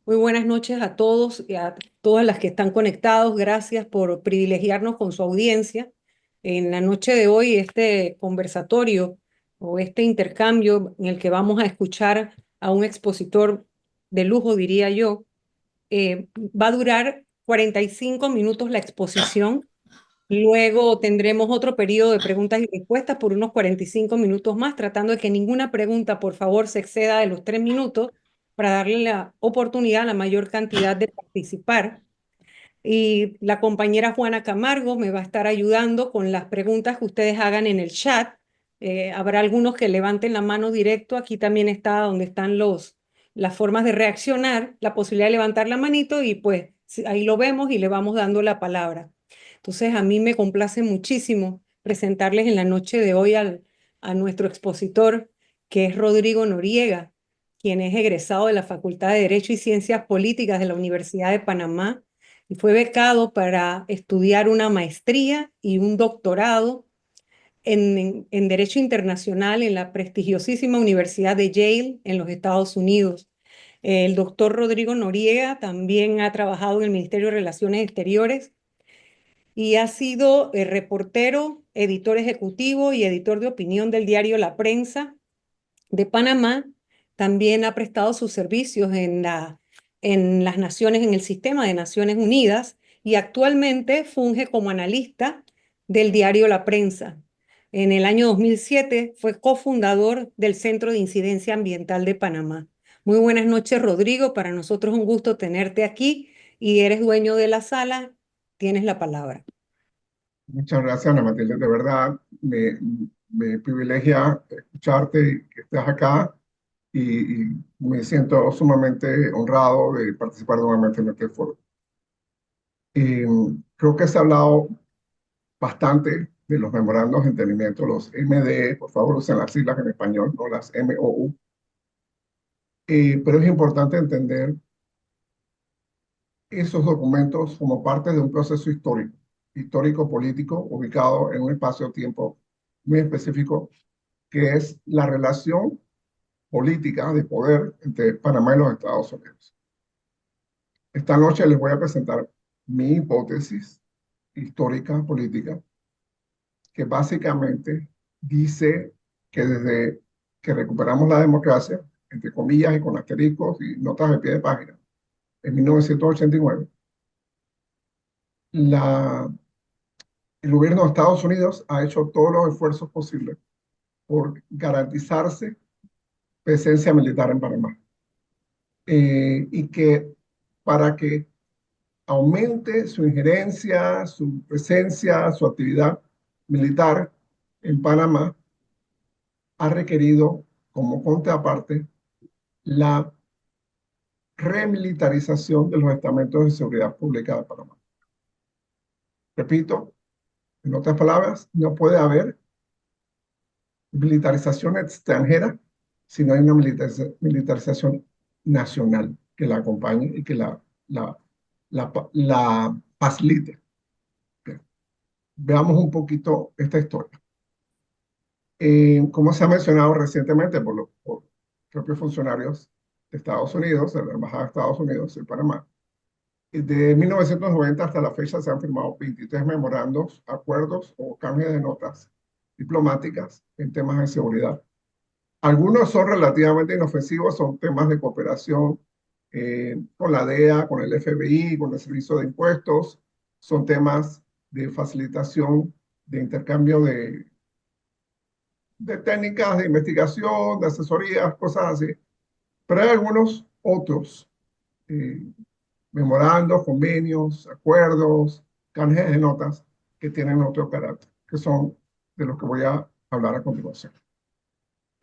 Muy buenas noches a todos y a todas las que están conectados. Gracias por privilegiarnos con su audiencia. En la noche de hoy, este conversatorio o este intercambio en el que vamos a escuchar a un expositor de lujo, diría yo, va a durar 45 minutos la exposición. Luego tendremos otro periodo de preguntas y respuestas por unos 45 minutos más, tratando de que ninguna pregunta, por favor, se exceda de los 3 minutos para darle la oportunidad a la mayor cantidad de participar. Y la compañera Juana Camargo me va a estar ayudando con las preguntas que ustedes hagan en el chat. Habrá algunos que levanten la mano directo. Aquí también está donde están las formas de reaccionar, la posibilidad de levantar la manito y pues ahí lo vemos y le vamos dando la palabra. Entonces, a mí me complace muchísimo presentarles en la noche de hoy a nuestro expositor, que es Rodrigo Noriega, quien es egresado de la Facultad de Derecho y Ciencias Políticas de la Universidad de Panamá y fue becado para estudiar una maestría y un doctorado en Derecho Internacional en la prestigiosísima Universidad de Yale en los Estados Unidos. El doctor Rodrigo Noriega también ha trabajado en el Ministerio de Relaciones Exteriores y ha sido reportero, editor ejecutivo y editor de opinión del diario La Prensa de Panamá. También ha prestado sus servicios en las naciones, en el sistema de Naciones Unidas, y actualmente funge como analista del diario La Prensa. En el año 2007 fue cofundador del Centro de Incidencia Ambiental de Panamá. Muy buenas noches, Rodrigo. Para nosotros es un gusto tenerte aquí y eres dueño de la sala. Tienes la palabra. Muchas gracias, Ana Matilde. De verdad, me privilegia escucharte y que estés acá y me siento sumamente honrado de participar nuevamente en este foro. Eh, Creo que se ha hablado bastante de los memorandos de entendimiento, los MDE, por favor usen las siglas en español, no las MOU. Pero es importante entender esos documentos como parte de un proceso histórico-político, ubicado en un espacio-tiempo muy específico, que es la relación política de poder entre Panamá y los Estados Unidos. Esta noche les voy a presentar mi hipótesis histórica política, que básicamente dice que desde que recuperamos la democracia, entre comillas y con asteriscos y notas de pie de página, en 1989, la, el gobierno de Estados Unidos ha hecho todos los esfuerzos posibles por garantizarse presencia militar en Panamá. Y que para que aumente su injerencia, su presencia, su actividad militar en Panamá, ha requerido como contraparte la remilitarización de los estamentos de seguridad pública de Panamá. Repito, en otras palabras, no puede haber militarización extranjera si no hay una militarización nacional que la acompañe y que la facilite. Veamos un poquito esta historia. Como se ha mencionado recientemente por los propios funcionarios de Estados Unidos, de la Embajada de Estados Unidos en Panamá, de 1990 hasta la fecha se han firmado 23 memorandos, acuerdos o cambios de notas diplomáticas en temas de seguridad. Algunos son relativamente inofensivos, son temas de cooperación con la DEA, con el FBI, con el Servicio de Impuestos, son temas de facilitación de intercambio de técnicas de investigación, de asesorías, cosas así. Pero hay algunos otros eh, memorandos, convenios, acuerdos, canjes de notas que tienen otro carácter, que son de los que voy a hablar a continuación.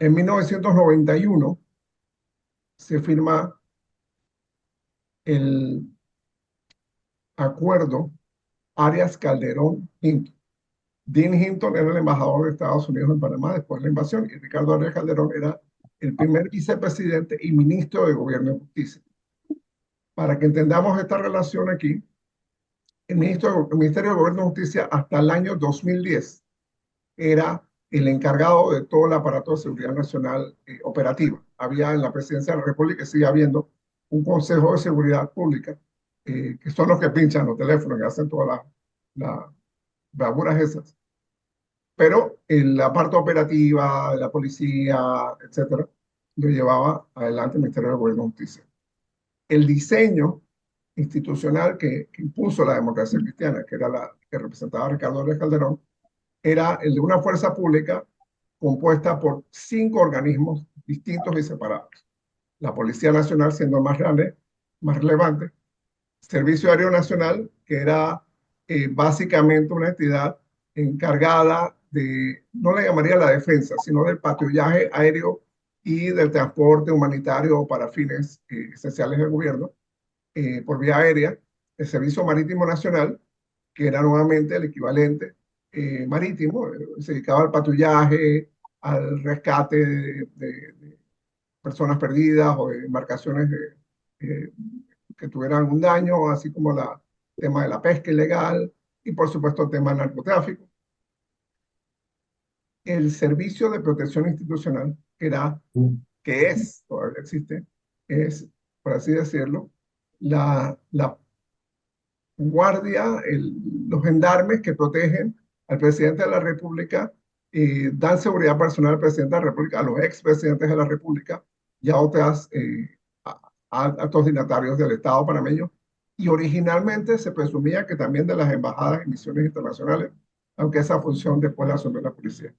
En 1991 se firma el acuerdo Arias Calderón Hinton. Dean Hinton era el embajador de Estados Unidos en Panamá después de la invasión y Ricardo Arias Calderón era el primer vicepresidente y ministro de Gobierno de Justicia. Para que entendamos esta relación aquí, el Ministerio de Gobierno de Justicia hasta el año 2010 era el encargado de todo el aparato de seguridad nacional operativa. Había en la presidencia de la República, sigue habiendo un Consejo de Seguridad Pública, que son los que pinchan los teléfonos y hacen todas las bravuras esas. Pero en la parte operativa de la policía, etcétera, lo llevaba adelante el Ministerio de Gobierno y Justicia. El diseño institucional que impuso la democracia cristiana, que era la que representaba a Ricardo Arias Calderón, era el de una fuerza pública compuesta por 5 organismos distintos y separados. La Policía Nacional siendo el más grande, más relevante, Servicio Aéreo Nacional, que era básicamente una entidad encargada de, no le llamaría la defensa, sino del patrullaje aéreo y del transporte humanitario para fines esenciales del gobierno por vía aérea. El Servicio Marítimo Nacional, que era nuevamente el equivalente marítimo, se dedicaba al patrullaje, al rescate de personas perdidas o de embarcaciones eh, que tuvieran un daño, así como el tema de la pesca ilegal y por supuesto el tema del narcotráfico. El Servicio de Protección Institucional, que es, todavía existe, es, por así decirlo, la guardia, los gendarmes que protegen al presidente de la República, dan seguridad personal al presidente de la República, a los expresidentes de la República y a otras a altos dignatarios del Estado panameño. Y originalmente se presumía que también de las embajadas y misiones internacionales, aunque esa función después la asumió la policía.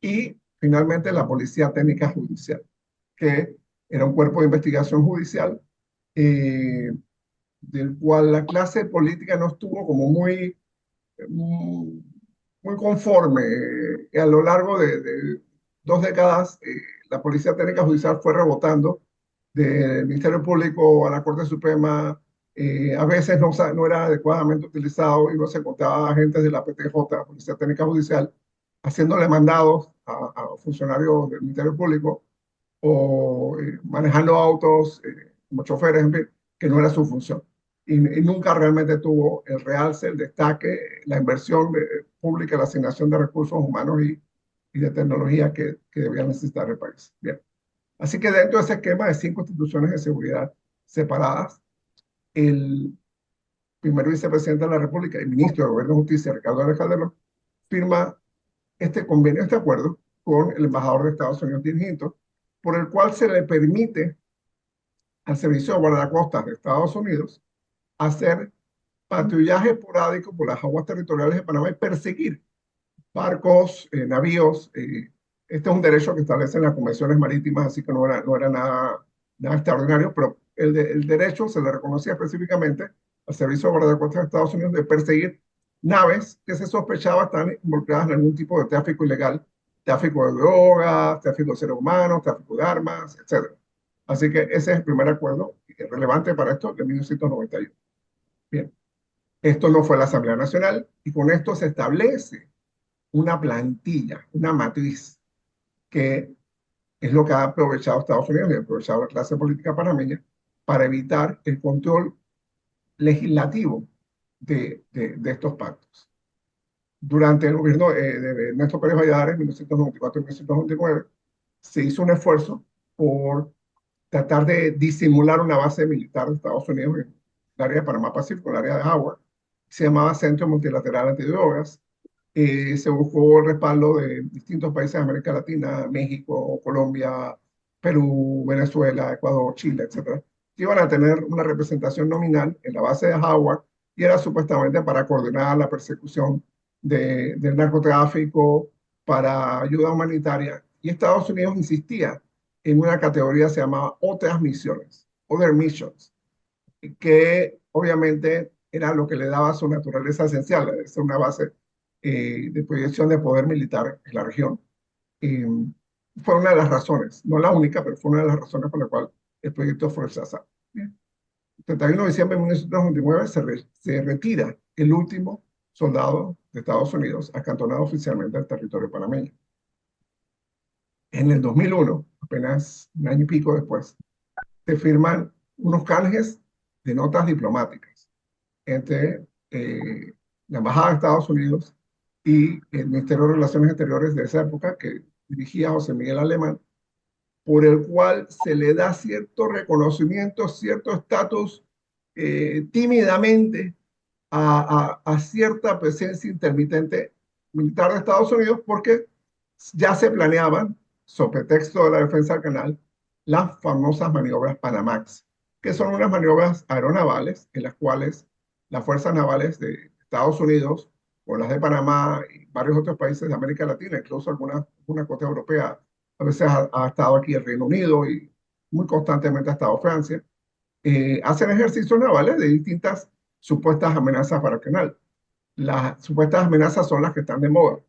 Y finalmente la Policía Técnica Judicial, que era un cuerpo de investigación judicial del cual la clase política no estuvo como muy conforme. A lo largo de 2 décadas, la Policía Técnica Judicial fue rebotando del Ministerio Público a la Corte Suprema. A veces no era adecuadamente utilizado y no se contaba agentes de la PTJ, Policía Técnica Judicial, haciéndole mandados a funcionarios del Ministerio Público o manejando autos como choferes, en fin, que no era su función. Y nunca realmente tuvo el realce, el destaque, la inversión pública, la asignación de recursos humanos y de tecnología que debía necesitar el país. Bien. Así que dentro de ese esquema de 5 instituciones de seguridad separadas, el primer vicepresidente de la República y ministro de Gobierno y Justicia, Ricardo Arias Calderón, firma este convenio, este acuerdo con el embajador de Estados Unidos, Dean Hinton, por el cual se le permite al Servicio de Guardacostas de Estados Unidos hacer patrullaje esporádico por las aguas territoriales de Panamá y perseguir barcos, navíos. Este es un derecho que establecen las convenciones marítimas, así que no era nada extraordinario, pero el derecho se le reconocía específicamente al Servicio de Guardacostas de Estados Unidos de perseguir naves que se sospechaba están involucradas en algún tipo de tráfico ilegal, tráfico de drogas, tráfico de seres humanos, tráfico de armas, etc. Así que ese es el primer acuerdo relevante para esto de 1991. Bien, esto no fue la Asamblea Nacional y con esto se establece una plantilla, una matriz, que es lo que ha aprovechado Estados Unidos y ha aprovechado la clase política panameña para evitar el control legislativo de estos pactos. Durante el gobierno de Ernesto Pérez Valladares, en 1994 y 1999, se hizo un esfuerzo por tratar de disimular una base militar de Estados Unidos en el área de Panamá Pacífico, el área de Howard. Se llamaba Centro Multilateral Antidrogas. Se buscó el respaldo de distintos países de América Latina, México, Colombia, Perú, Venezuela, Ecuador, Chile, etcétera, que iban a tener una representación nominal en la base de Howard y era supuestamente para coordinar la persecución del narcotráfico, para ayuda humanitaria. Y Estados Unidos insistía en una categoría que se llamaba otras misiones, other missions, que obviamente era lo que le daba su naturaleza esencial, es una base de proyección de poder militar en la región. Eh, Fue una de las razones, no la única, pero fue una de las razones por la cual el proyecto fue rechazado. El 31 de diciembre de 1999 se retira el último soldado de Estados Unidos acantonado oficialmente al territorio panameño. En el 2001, apenas un año y pico después, se firman unos canjes de notas diplomáticas entre la Embajada de Estados Unidos y el Ministerio de Relaciones Exteriores de esa época, que dirigía José Miguel Alemán, por el cual se le da cierto reconocimiento, cierto estatus tímidamente a cierta presencia intermitente militar de Estados Unidos, porque ya se planeaban, sobre texto de la defensa del canal, las famosas maniobras Panamax, que son unas maniobras aeronavales en las cuales las fuerzas navales de Estados Unidos o las de Panamá y varios otros países de América Latina, incluso alguna costa europea, a veces ha estado aquí el Reino Unido y muy constantemente ha estado Francia, hacen ejercicios navales de distintas supuestas amenazas para el canal. Las supuestas amenazas son las que están de moda.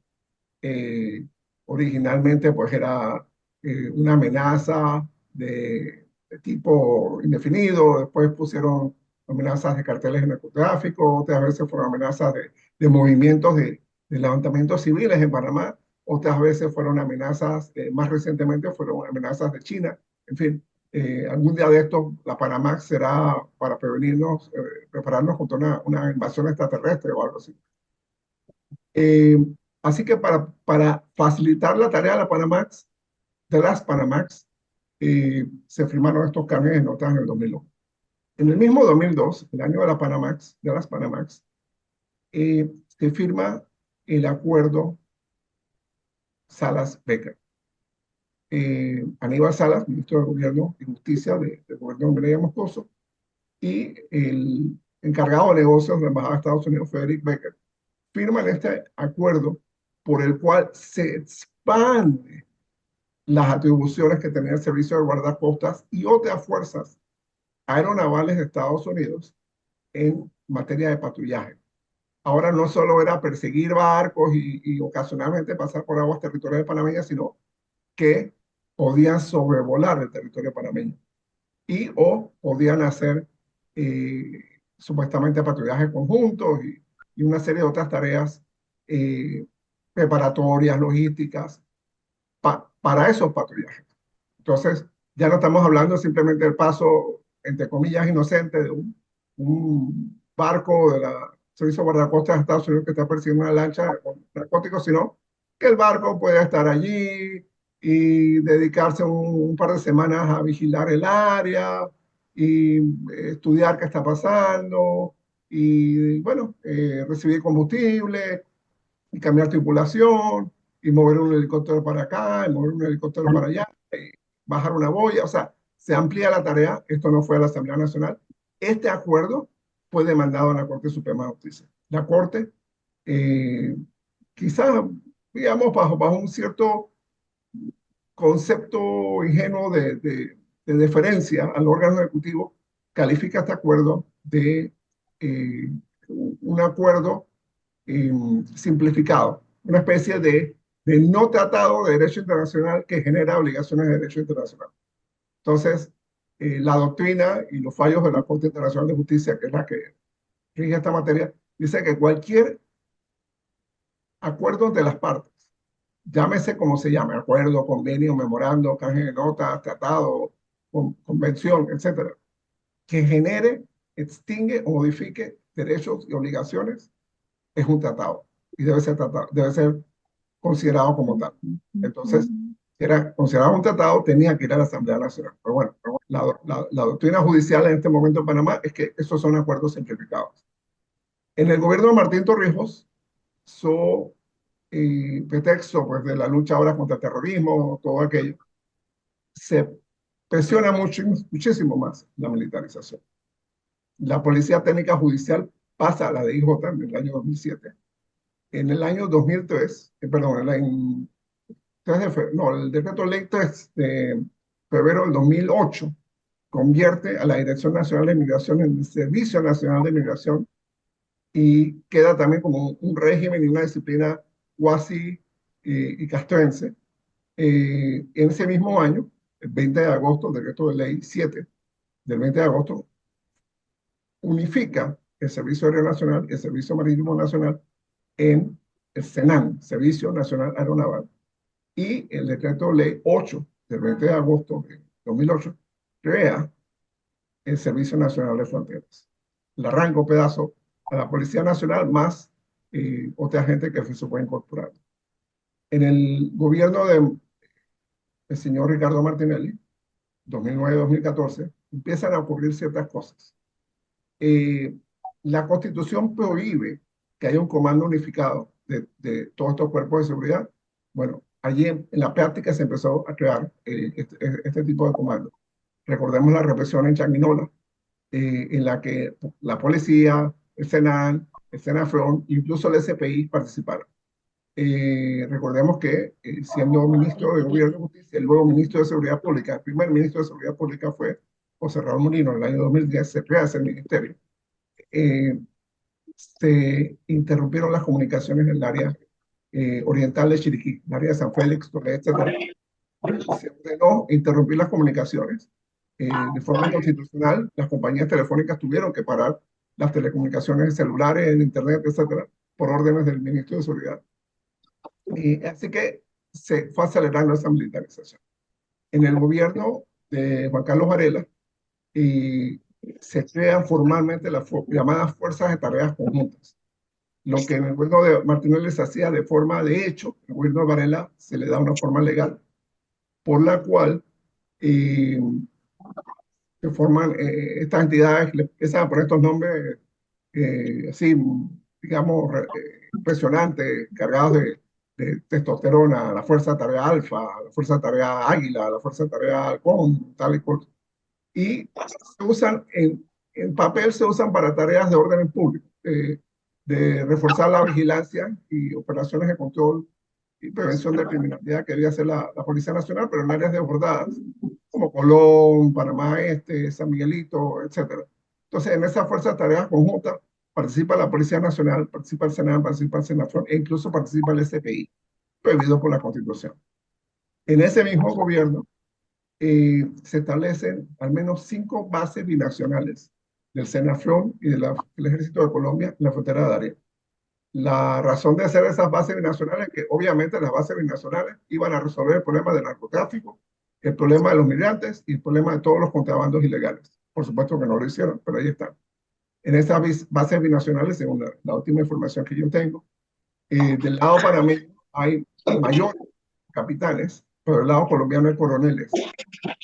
Eh, Originalmente, pues era una amenaza de tipo indefinido, después pusieron amenazas de carteles de narcotráfico, otras veces fueron amenazas de movimientos de levantamientos civiles en Panamá, otras veces fueron amenazas, más recientemente fueron amenazas de China, en fin. Algún día de estos, la Panamax será para prevenirnos, prepararnos contra una invasión extraterrestre o algo así. Eh, Así que para facilitar la tarea de la Panamax, de las Panamax, se firmaron estos cambios de notas en el 2001. En el mismo 2002, el año de la Panamax, de las Panamax, se firma el acuerdo Salas-Becker. Aníbal Salas, ministro de Gobierno y Justicia del gobierno de Mireya Moscoso, y el encargado de negocios de la Embajada de Estados Unidos, Frederick Becker, firman este acuerdo por el cual se expande las atribuciones que tenía el Servicio de Guardacostas y otras fuerzas aeronavales de Estados Unidos en materia de patrullaje. Ahora no solo era perseguir barcos y ocasionalmente pasar por aguas territoriales panameñas, sino que podían sobrevolar el territorio panameño y o podían hacer supuestamente patrullajes conjuntos y una serie de otras tareas eh, preparatorias, logísticas, para esos patrullajes. Entonces, ya no estamos hablando simplemente del paso, entre comillas, inocente de un barco de la Servicio de Guardacostas de Estados Unidos que está persiguiendo una lancha con narcóticos, sino que el barco puede estar allí y dedicarse un par de semanas a vigilar el área y estudiar qué está pasando y, bueno, recibir combustible y cambiar tripulación y mover un helicóptero para acá y mover un helicóptero para allá, y bajar una boya, o sea, se amplía la tarea. Esto no fue a la Asamblea Nacional. Este acuerdo fue demandado en la Corte Suprema de Justicia. La Corte, eh, quizás, digamos, bajo un cierto concepto ingenuo de deferencia al órgano ejecutivo, califica este acuerdo de un acuerdo simplificado, una especie de no tratado de derecho internacional que genera obligaciones de derecho internacional. Entonces, la doctrina y los fallos de la Corte Internacional de Justicia, que es la que rige esta materia, dice que cualquier acuerdo de las partes, llámese como se llame, acuerdo, convenio, memorando, canje de notas, tratado, convención, etcétera, que genere, extingue o modifique derechos y obligaciones, es un tratado y debe ser considerado como tal. Entonces, si era considerado un tratado, tenía que ir a la Asamblea Nacional. Pero bueno, la doctrina judicial en este momento en Panamá es que esos son acuerdos simplificados. En el gobierno de Martín Torrijos, su pretexto pues, de la lucha ahora contra el terrorismo, todo aquello, se presiona muchísimo más la militarización. La Policía Técnica Judicial pasa a la de IJ en el año 2007. En el año 2003, perdón, en 3 de febrero, no, el decreto ley 3 de febrero del 2008 convierte a la Dirección Nacional de Migración en el Servicio Nacional de Migración y queda también como un régimen y una disciplina cuasi y castrense. En ese mismo año, el 20 de agosto, el decreto de ley 7 del 20 de agosto, unifica el Servicio Aéreo Nacional y el Servicio Marítimo Nacional en el SENAN, Servicio Nacional Aeronaval, y el decreto ley 8 del 20 de agosto de 2008 crea el Servicio Nacional de Fronteras. Le arranca un pedazo a la Policía Nacional más otra gente que se puede incorporar. En el gobierno el señor Ricardo Martinelli, 2009-2014, empiezan a ocurrir ciertas cosas. Eh, la Constitución prohíbe que haya un comando unificado de todos estos cuerpos de seguridad. Bueno, allí en la práctica se empezó a crear este tipo de comandos. Recordemos la represión en Changuinola, en la que la policía, el SENAL, el SENAFRON, incluso el SPI participaron. Recordemos que siendo ministro de Gobierno de Justicia, el luego ministro de Seguridad Pública, el primer ministro de Seguridad Pública fue José Raúl Molino. En el año 2010 se crea ese ministerio. Se interrumpieron las comunicaciones en el área oriental de Chiriquí, el área de San Félix, Toledo, etc. Se ordenó interrumpir las comunicaciones de forma inconstitucional. Las compañías telefónicas tuvieron que parar las telecomunicaciones celulares, el internet, etcétera, por órdenes del ministro de Seguridad. Así que se fue acelerando esa militarización. En el gobierno de Juan Carlos Varela se crean formalmente las llamadas fuerzas de tareas conjuntas. Lo que en el gobierno de Martinelli se hacía de forma de hecho, en el gobierno de Varela se le da una forma legal, por la cual se forman estas entidades, le empiezan a poner estos nombres así, digamos, impresionantes, cargados de testosterona, la Fuerza de Tarea Alfa, la Fuerza de Tarea Águila, la Fuerza de Tarea Halcón, tal y cual. Y se usan, en papel se usan para tareas de orden público, de reforzar la vigilancia y operaciones de control y prevención de criminalidad que debía hacer la Policía Nacional, pero en áreas desbordadas, como Colón, Panamá Este, San Miguelito, etc. Entonces, en esa fuerza de tareas conjuntas participa la Policía Nacional, participa el Senado, participa el Senafron e incluso participa el SPI, prohibido por la Constitución. En ese mismo gobierno se establecen al menos 5 bases binacionales del Senafron y del Ejército de Colombia en la frontera de Darién. La razón de hacer esas bases binacionales es que obviamente las bases binacionales iban a resolver el problema del narcotráfico, el problema de los migrantes y el problema de todos los contrabandos ilegales. Por supuesto que no lo hicieron, pero ahí están. En esas bases binacionales, según la última información que yo tengo, del lado panameño hay mayores capitanes, pero del lado colombiano hay coroneles.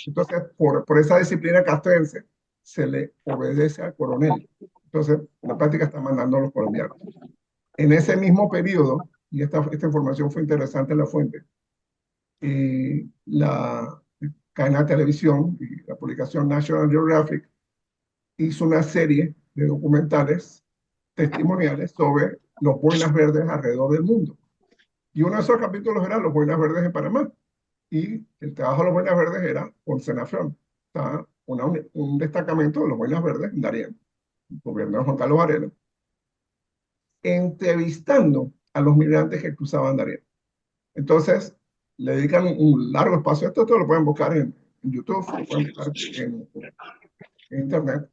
Entonces, por esa disciplina castrense, se le obedece al coronel. Entonces, en la práctica están mandando a los colombianos. En ese mismo periodo, y esta información fue interesante en la fuente, la cadena de televisión y la publicación National Geographic hizo una serie de documentales testimoniales sobre los boinas verdes alrededor del mundo. Y uno de esos capítulos era los boinas verdes en Panamá. Y el trabajo de los boinas verdes era con Senafron. Estaba un destacamento de los boinas verdes en Darién, el gobierno de Juan Carlos Varela, entrevistando a los migrantes que cruzaban Darién. Entonces, le dedican un largo espacio. Esto lo pueden buscar en YouTube, lo pueden buscar en Internet.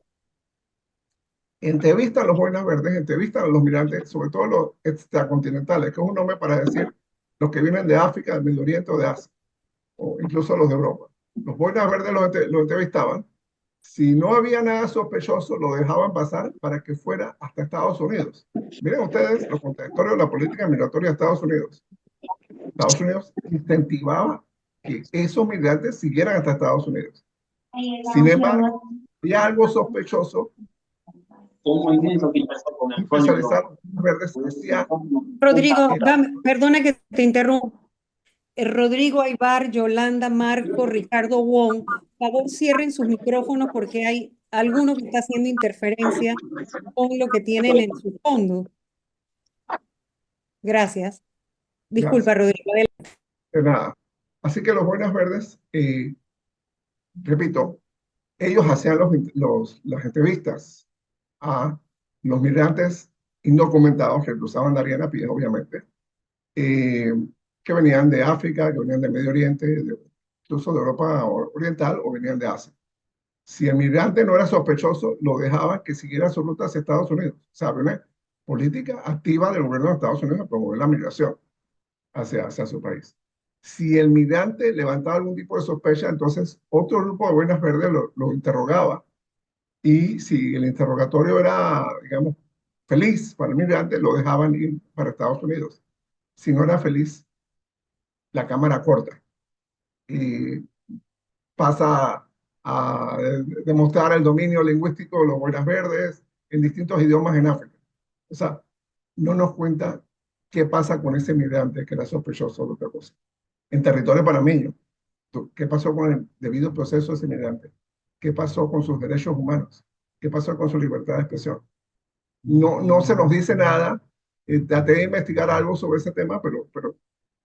Entrevistan a los boinas verdes, entrevistan a los migrantes, sobre todo los extracontinentales, que es un nombre para decir los que vienen de África, del Medio Oriente o de Asia, o incluso los de Europa. Los boinas verdes los entrevistaban. Si no había nada sospechoso, lo dejaban pasar para que fuera hasta Estados Unidos. Miren ustedes lo contradictorio de la política migratoria de Estados Unidos. Estados Unidos incentivaba que esos migrantes siguieran hasta Estados Unidos. Sin embargo, había algo sospechoso. Un movimiento que empezó con el Especializado verdes decía Rodrigo, perdona que te interrumpa. Rodrigo Aybar, Yolanda, Marco, Ricardo Wong, por favor cierren sus micrófonos porque hay alguno que está haciendo interferencia con lo que tienen en su fondo. Gracias. Disculpa, Rodrigo. De nada. Así que los boinas verdes, repito, ellos hacían las entrevistas a los migrantes indocumentados que cruzaban Darién a pie, obviamente, que venían de África, que venían del Medio Oriente, incluso de Europa Oriental o venían de Asia. Si el migrante no era sospechoso, lo dejaban que siguiera su ruta hacia Estados Unidos. O sea, había una política activa del gobierno de Estados Unidos de promover la migración hacia su país. Si el migrante levantaba algún tipo de sospecha, entonces otro grupo de boinas verdes lo interrogaba. Y si el interrogatorio era, digamos, feliz para el migrante, lo dejaban ir para Estados Unidos. Si no era feliz, la cámara corta. y pasa a demostrar el dominio lingüístico de los boinas verdes en distintos idiomas en África. O sea, no nos cuenta qué pasa con ese migrante que era sospechoso de otra cosa. En territorio panameño, ¿qué pasó con el debido proceso de ese migrante? ¿Qué pasó con sus derechos humanos? ¿Qué pasó con su libertad de expresión? No se nos dice nada. Traté de investigar algo sobre ese tema, pero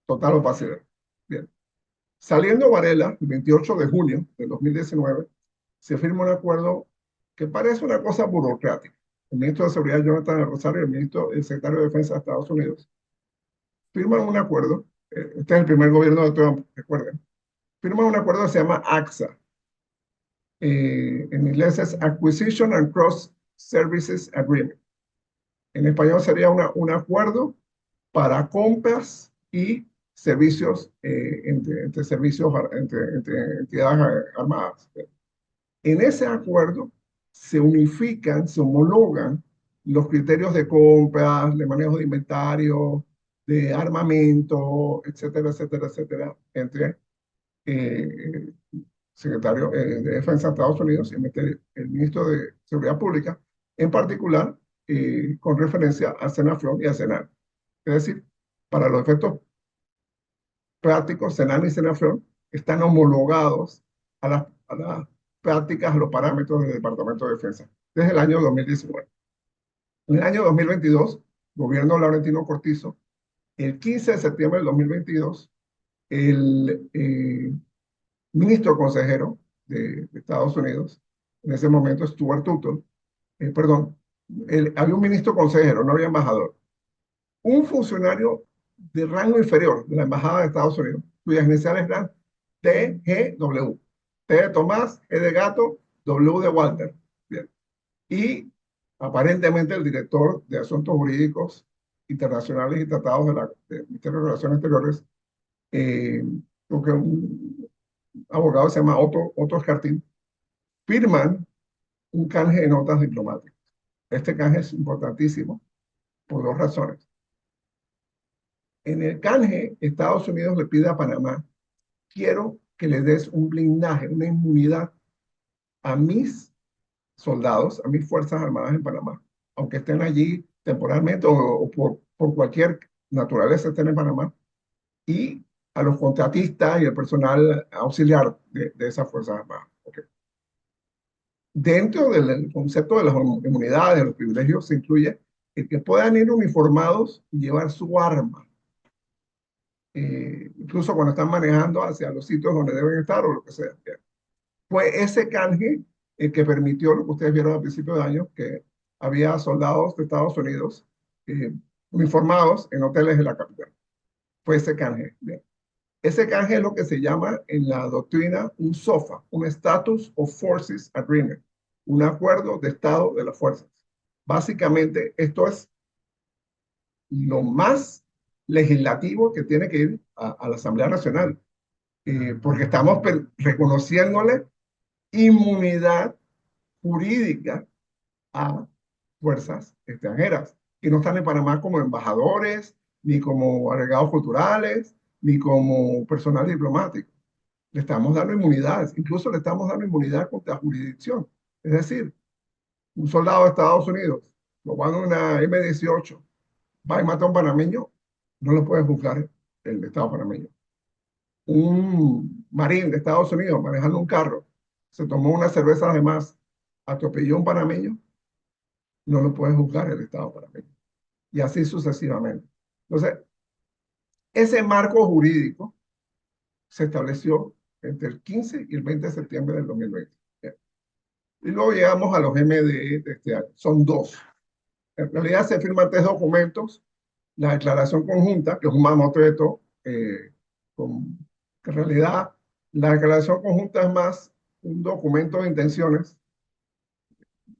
total opacidad. Bien. Saliendo Varela, el 28 de junio de 2019, se firma un acuerdo que parece una cosa burocrática. El ministro de Seguridad, Jonathan Rosario, y el secretario de Defensa de Estados Unidos, firman un acuerdo. Este es el primer gobierno de Trump, recuerden. Firman un acuerdo que se llama AXA. En inglés es Acquisition and Cross Services Agreement. En español sería un acuerdo para compras y servicios entre servicios, entre entidades armadas. En ese acuerdo se unifican, se homologan los criterios de compras, de manejo de inventario, de armamento, etcétera, etcétera, etcétera, entre el secretario de Defensa de Estados Unidos y el ministro de Seguridad Pública, en particular con referencia a CENAFRON y a CENAR. Es decir, para los efectos prácticos, CENAR y CENAFRON están homologados a las prácticas, a los parámetros del Departamento de Defensa desde el año 2019. En el año 2022, gobierno Laurentino Cortizo, el 15 de septiembre del 2022, el ministro consejero de Estados Unidos, en ese momento Stuart Tuttle, perdón, había un ministro consejero, no había embajador, un funcionario de rango inferior de la Embajada de Estados Unidos, cuyas iniciales eran TGW, T de Tomás, E de Gato, W de Walter. Bien. Y aparentemente el director de Asuntos Jurídicos Internacionales y Tratados del Ministerio de Relaciones Exteriores, porque un abogado se llama Otto Escartín, firman un canje de notas diplomáticas. Este canje es importantísimo por dos razones. En el canje, Estados Unidos le pide a Panamá, quiero que le des un blindaje, una inmunidad a mis soldados, a mis Fuerzas Armadas en Panamá, aunque estén allí temporalmente o por cualquier naturaleza estén en Panamá, y a los contratistas y el personal auxiliar de esas Fuerzas Armadas. Okay. Dentro del concepto de las inmunidades, de los privilegios, se incluye el que puedan ir uniformados y llevar su arma. Incluso cuando están manejando hacia los sitios donde deben estar o lo que sea. Fue ese canje el que permitió lo que ustedes vieron al principio de año, que había soldados de Estados Unidos uniformados en hoteles de la capital. Fue ese canje. Bien. Ese canje es lo que se llama en la doctrina un SOFA, un Status of Forces Agreement, un acuerdo de estado de las fuerzas. Básicamente, esto es lo más legislativo que tiene que ir a la Asamblea Nacional, porque estamos reconociéndole inmunidad jurídica a fuerzas extranjeras, que no están en Panamá como embajadores, ni como agregados culturales, ni como personal diplomático. Le estamos dando inmunidades, incluso le estamos dando inmunidad contra jurisdicción. Es decir, un soldado de Estados Unidos, lo van a una M-18, va y mata a un panameño, no lo puede juzgar el Estado panameño. Un marín de Estados Unidos manejando un carro, se tomó una cerveza de más, atropelló a un panameño, no lo puede juzgar el Estado panameño. Y así sucesivamente. Entonces, ese marco jurídico se estableció entre el 15 y el 20 de septiembre del 2020. Y luego llegamos a los MDE de este año. Son dos. En realidad se firman tres documentos. La declaración conjunta, que es un mamotreto, que en realidad la declaración conjunta es más un documento de intenciones.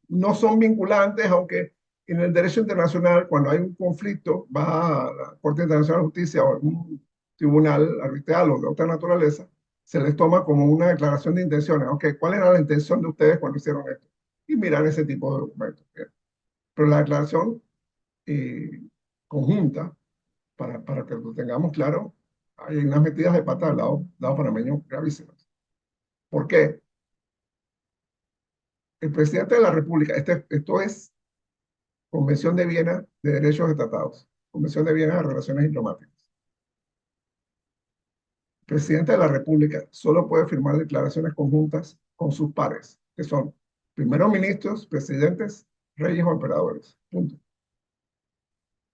No son vinculantes, aunque en el derecho internacional, cuando hay un conflicto, va a la Corte Internacional de Justicia o a un tribunal arbitral o de otra naturaleza, se les toma como una declaración de intenciones. Okay, ¿cuál era la intención de ustedes cuando hicieron esto? Y mirar ese tipo de documentos. Pero la declaración conjunta, para que lo tengamos claro, hay unas metidas de pata del lado panameño gravísimas. ¿Por qué? El presidente de la República, esto es Convención de Viena de Derechos de Tratados, Convención de Viena de Relaciones Diplomáticas. El presidente de la República solo puede firmar declaraciones conjuntas con sus pares, que son primeros ministros, presidentes, reyes o emperadores. Punto.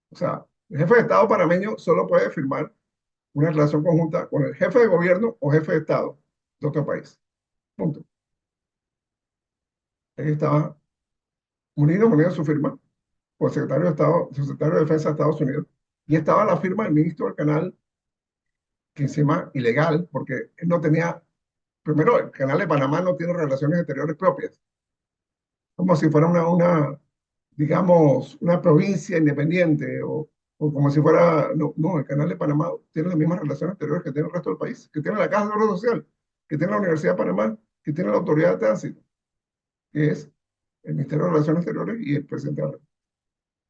O sea, el jefe de Estado panameño solo puede firmar una declaración conjunta con el jefe de gobierno o jefe de Estado de otro país. Punto. Ahí estaba Munino su firma, por el secretario de Estado, secretario de Defensa de Estados Unidos, y estaba la firma del ministro del canal, que encima ilegal, porque él no tenía, primero, el canal de Panamá no tiene relaciones exteriores propias, como si fuera digamos, una provincia independiente o como si fuera, no, el canal de Panamá tiene las mismas relaciones exteriores que tiene el resto del país, que tiene la Caja de Seguro Social, que tiene la Universidad de Panamá, que tiene la Autoridad de Tránsito, que es el Ministerio de Relaciones Exteriores y el presidente de la República.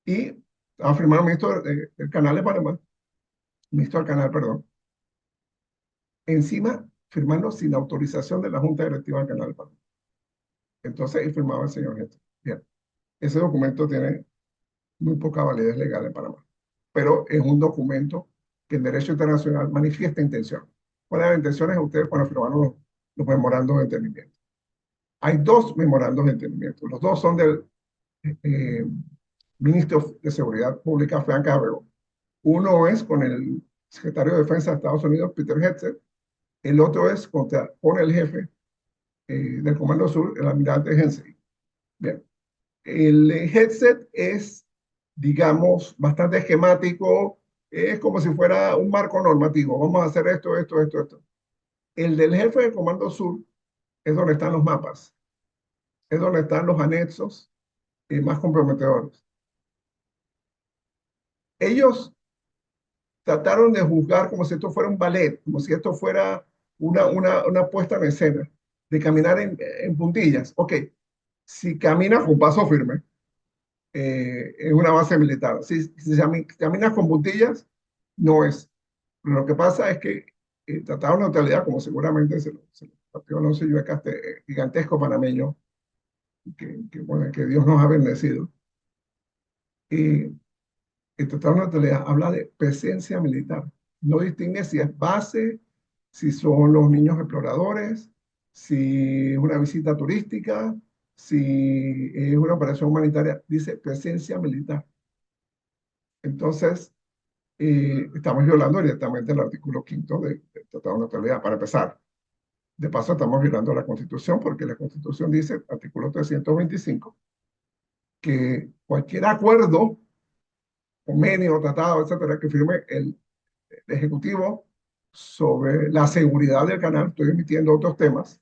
Y estaba firmado el ministro del canal de Panamá, ministro del canal, perdón, encima firmando sin autorización de la Junta Directiva del Canal de Panamá. Entonces, ahí firmaba el señor Nieto. Bien, ese documento tiene muy poca validez legal en Panamá, pero es un documento que en derecho internacional manifiesta intención. ¿Cuáles eran las intenciones de ustedes cuando firmaron los memorandos de entendimiento? Hay dos memorandos de entendimiento. Los dos son del ministro de Seguridad Pública, Frank Abrego. Uno es con el secretario de Defensa de Estados Unidos, Peter Hegseth. El otro es con el jefe del Comando Sur, el almirante Hensey. Bien. El headset es, digamos, bastante esquemático, es como si fuera un marco normativo. Vamos a hacer esto, esto, esto, esto. El del jefe del Comando Sur es donde están los mapas, es donde están los anexos más comprometedores. Ellos trataron de juzgar como si esto fuera un ballet, como si esto fuera una puesta en escena, de caminar en puntillas. Ok, si caminas con paso firme, es una base militar. Si caminas con puntillas, no es. Lo que pasa es que el Tratado de Neutralidad, como seguramente se lo partió Alonso Llueca, este gigantesco panameño, bueno, que Dios nos ha bendecido, y el Tratado de Neutralidad habla de presencia militar. No distingue si es base, si son los niños exploradores, si es una visita turística, si es una operación humanitaria. Dice presencia militar. Entonces, estamos violando directamente el artículo 5 del Tratado de Neutralidad, para empezar. De paso, estamos violando la Constitución, porque la Constitución dice, artículo 325, que cualquier acuerdo, convenio, tratado, etcétera, que firme el Ejecutivo sobre la seguridad del canal, estoy emitiendo otros temas,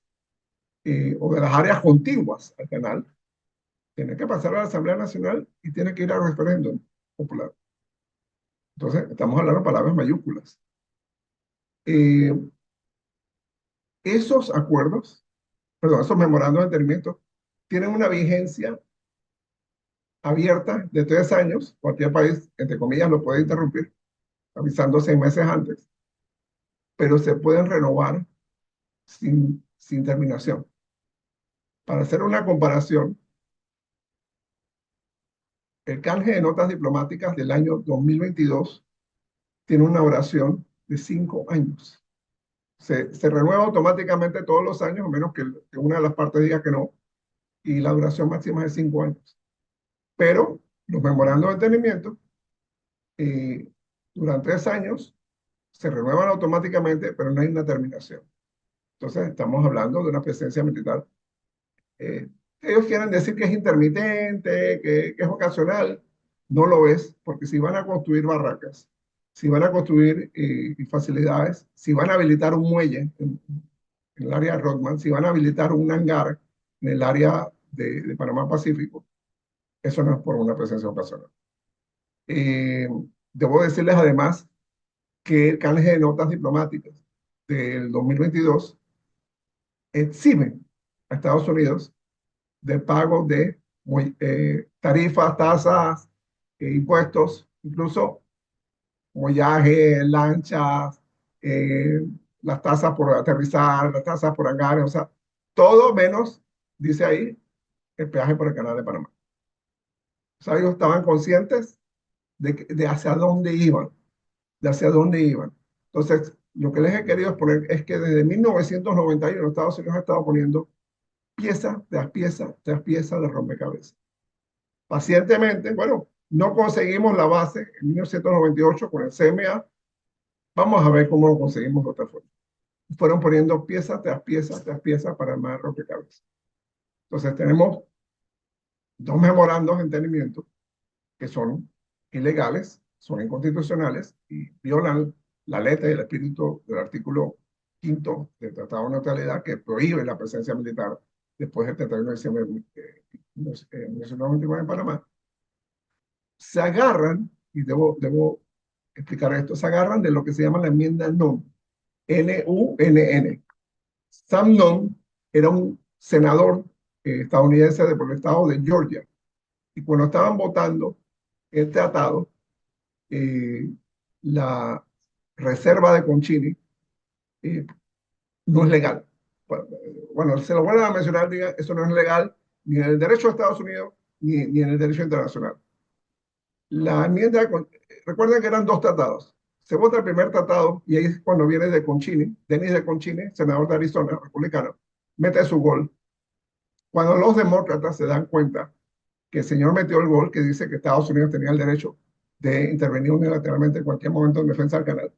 o de las áreas contiguas al canal, tiene que pasar a la Asamblea Nacional y tiene que ir al referéndum popular. Entonces, estamos hablando de palabras mayúsculas. Esos acuerdos, perdón, esos memorandos de entendimiento tienen una vigencia abierta de 3 años. Cualquier país, entre comillas, lo puede interrumpir, avisando 6 meses antes, pero se pueden renovar sin terminación. Para hacer una comparación, el canje de notas diplomáticas del año 2022 tiene una duración de 5 años. Se renueva automáticamente todos los años, a menos que una de las partes diga que no, y la duración máxima es de 5 años. Pero los memorandos de entendimiento, durante 3 años, se renuevan automáticamente, pero no hay una terminación. Entonces, estamos hablando de una presencia militar. Ellos quieren decir que es intermitente, que es ocasional. No lo es, porque si van a construir barracas, si van a construir facilidades, si van a habilitar un muelle en el área de Rodman, si van a habilitar un hangar en el área de Panamá Pacífico, eso no es por una presencia ocasional. Debo decirles además que el canje de notas diplomáticas del 2022 exime a Estados Unidos del pago de tarifas, tasas, impuestos, incluso mullaje, lanchas, eh, las tasas por aterrizar, las tasas por hangares, o sea, todo menos, dice ahí, el peaje por el Canal de Panamá. O sea, ellos estaban conscientes de hacia dónde iban, de hacia dónde iban. Entonces, lo que les he querido exponer es que desde 1991 Estados Unidos ha estado poniendo pieza tras pieza tras pieza de rompecabezas. Pacientemente, bueno, no conseguimos la base en 1998 con el CMA, vamos a ver cómo lo conseguimos de otra forma. Fueron poniendo pieza tras pieza tras pieza para armar rompecabezas. Entonces tenemos dos memorandos de entendimiento que son ilegales, son inconstitucionales y violan la letra y el espíritu del artículo 5 del Tratado de Neutralidad que prohíbe la presencia militar después del 31 de diciembre de 1999 en Panamá. Se agarran, y debo explicar esto, se agarran de lo que se llama la enmienda NUNN, N-U-N-N. Sam Nunn era un senador estadounidense por el estado de Georgia. Y cuando estaban votando el tratado, la reserva de Conchini no es legal. Bueno, se lo vuelven a mencionar, diga, eso no es legal ni en el derecho de Estados Unidos ni en el derecho internacional. La enmienda, recuerden que eran dos tratados. Se vota el primer tratado y ahí es cuando viene de Conchini, Denis de Conchini, senador de Arizona, republicano, mete su gol. Cuando los demócratas se dan cuenta que el señor metió el gol que dice que Estados Unidos tenía el derecho de intervenir unilateralmente en cualquier momento en defensa del canal.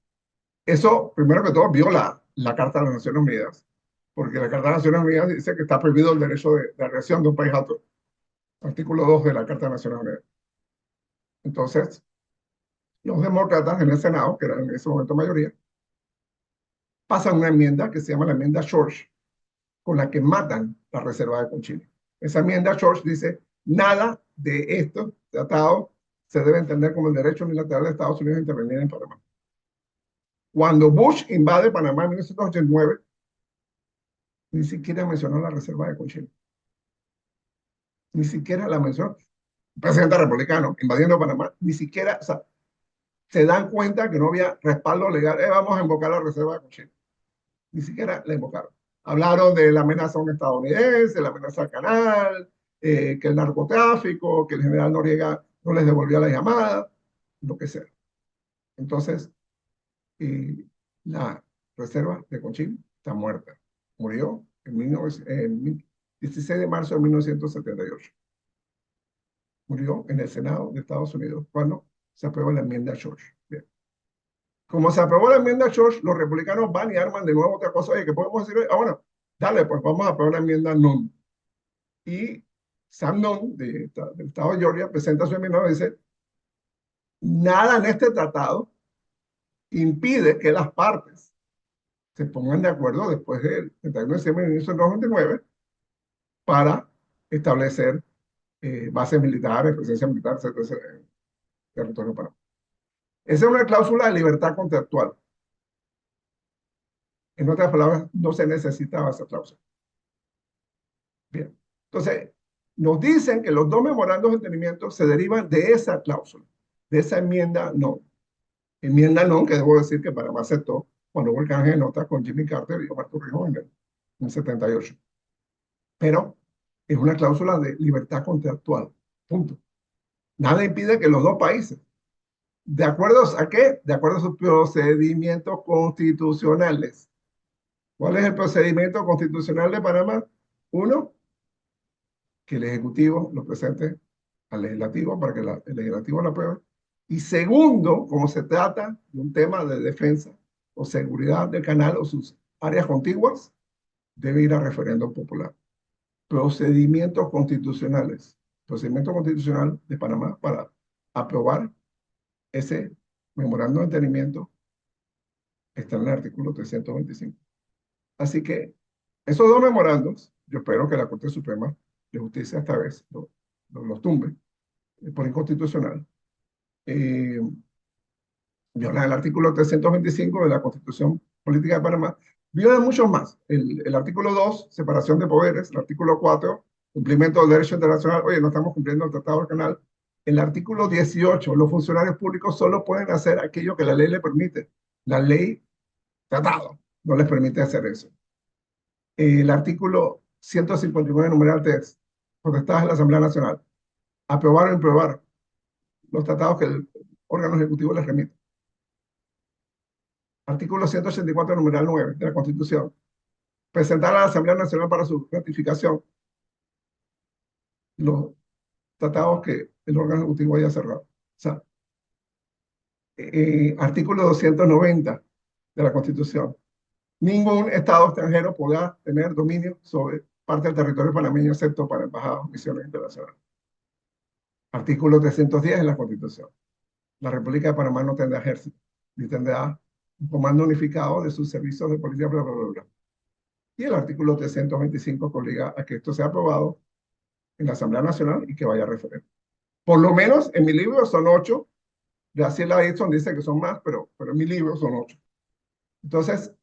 Eso, primero que todo, viola la Carta de las Naciones Unidas, porque la Carta de las Naciones Unidas dice que está prohibido el derecho de agresión de un país a otro. Artículo 2 de la Carta de las Naciones Unidas. Entonces, los demócratas en el Senado, que eran en ese momento mayoría, pasan una enmienda que se llama la enmienda George, con la que matan la reserva de Conchini. Esa enmienda George dice, nada de estos tratados se debe entender como el derecho unilateral de Estados Unidos a intervenir en Panamá. Cuando Bush invade Panamá en 1989, ni siquiera mencionó la reserva de Conchini. Ni siquiera la mencionó. El presidente republicano invadiendo Panamá, ni siquiera, o sea, se dan cuenta que no había respaldo legal. Vamos a invocar la reserva de Conchini. Ni siquiera la invocaron. Hablaron de la amenaza a un estadounidense, la amenaza al canal, que el narcotráfico, que el general Noriega no les devolvía la llamada, lo que sea. Entonces, la reserva de Conchini está muerta. Murió en 16 de marzo de 1978. Murió en el Senado de Estados Unidos cuando se aprobó la enmienda George. Bien. Como se aprobó la enmienda George, los republicanos van y arman de nuevo otra cosa. Oye, ¿qué podemos decir? Bueno, dale, pues vamos a aprobar la enmienda Nunn. Y Sam Nunn, del estado de Georgia, presenta su enmienda y dice, nada en este tratado impide que las partes se pongan de acuerdo después del 31 de diciembre de 1999 para establecer bases militares, presencia militar, etcétera, en el territorio de Panamá. Esa es una cláusula de libertad contractual. En otras palabras, no se necesitaba esa cláusula. Bien. Entonces, nos dicen que los dos memorandos de entendimiento se derivan de esa cláusula, de esa enmienda no. Enmienda no, que debo decir que Panamá aceptó cuando hubo el canje de notas con Jimmy Carter y Omar Torrijos en el 78. Pero es una cláusula de libertad contractual. Punto. Nada impide que los dos países, ¿de acuerdo a qué? De acuerdo a sus procedimientos constitucionales. ¿Cuál es el procedimiento constitucional de Panamá? Uno, que el Ejecutivo lo presente al Legislativo para que el Legislativo lo apruebe. Y segundo, como se trata de un tema de defensa o seguridad del canal o sus áreas contiguas, debe ir a referéndum popular. Procedimientos constitucionales. Procedimiento constitucional de Panamá para aprobar ese memorando de entendimiento está en el artículo 325. Así que esos dos memorandos, yo espero que la Corte Suprema de Justicia esta vez los tumbe por inconstitucional. Viola el artículo 325 de la Constitución Política de Panamá. Viola muchos más. El artículo 2, separación de poderes. El artículo 4, cumplimiento del derecho internacional. Oye, no estamos cumpliendo el Tratado del Canal. El artículo 18, los funcionarios públicos solo pueden hacer aquello que la ley le permite. La ley tratado no les permite hacer eso. El artículo 159, numeral 3, potestades de la Asamblea Nacional, aprobar o improbar los tratados que el órgano ejecutivo les remite. Artículo 184, numeral 9 de la Constitución, presentar a la Asamblea Nacional para su ratificación los tratados que el órgano ejecutivo haya cerrado. O sea, artículo 290 de la Constitución. Ningún Estado extranjero podrá tener dominio sobre parte del territorio panameño, excepto para embajadas o misiones internacionales. Artículo 310 de la Constitución. La República de Panamá no tendrá ejército, ni tendrá un comando unificado de sus servicios de policía, bla, bla, bla, bla. Y el artículo 325 que obliga a que esto sea aprobado en la Asamblea Nacional y que vaya a referéndum. Por lo menos en mi libro son 8. Graciela Edson dice que son más, pero en mi libro son 8. Entonces,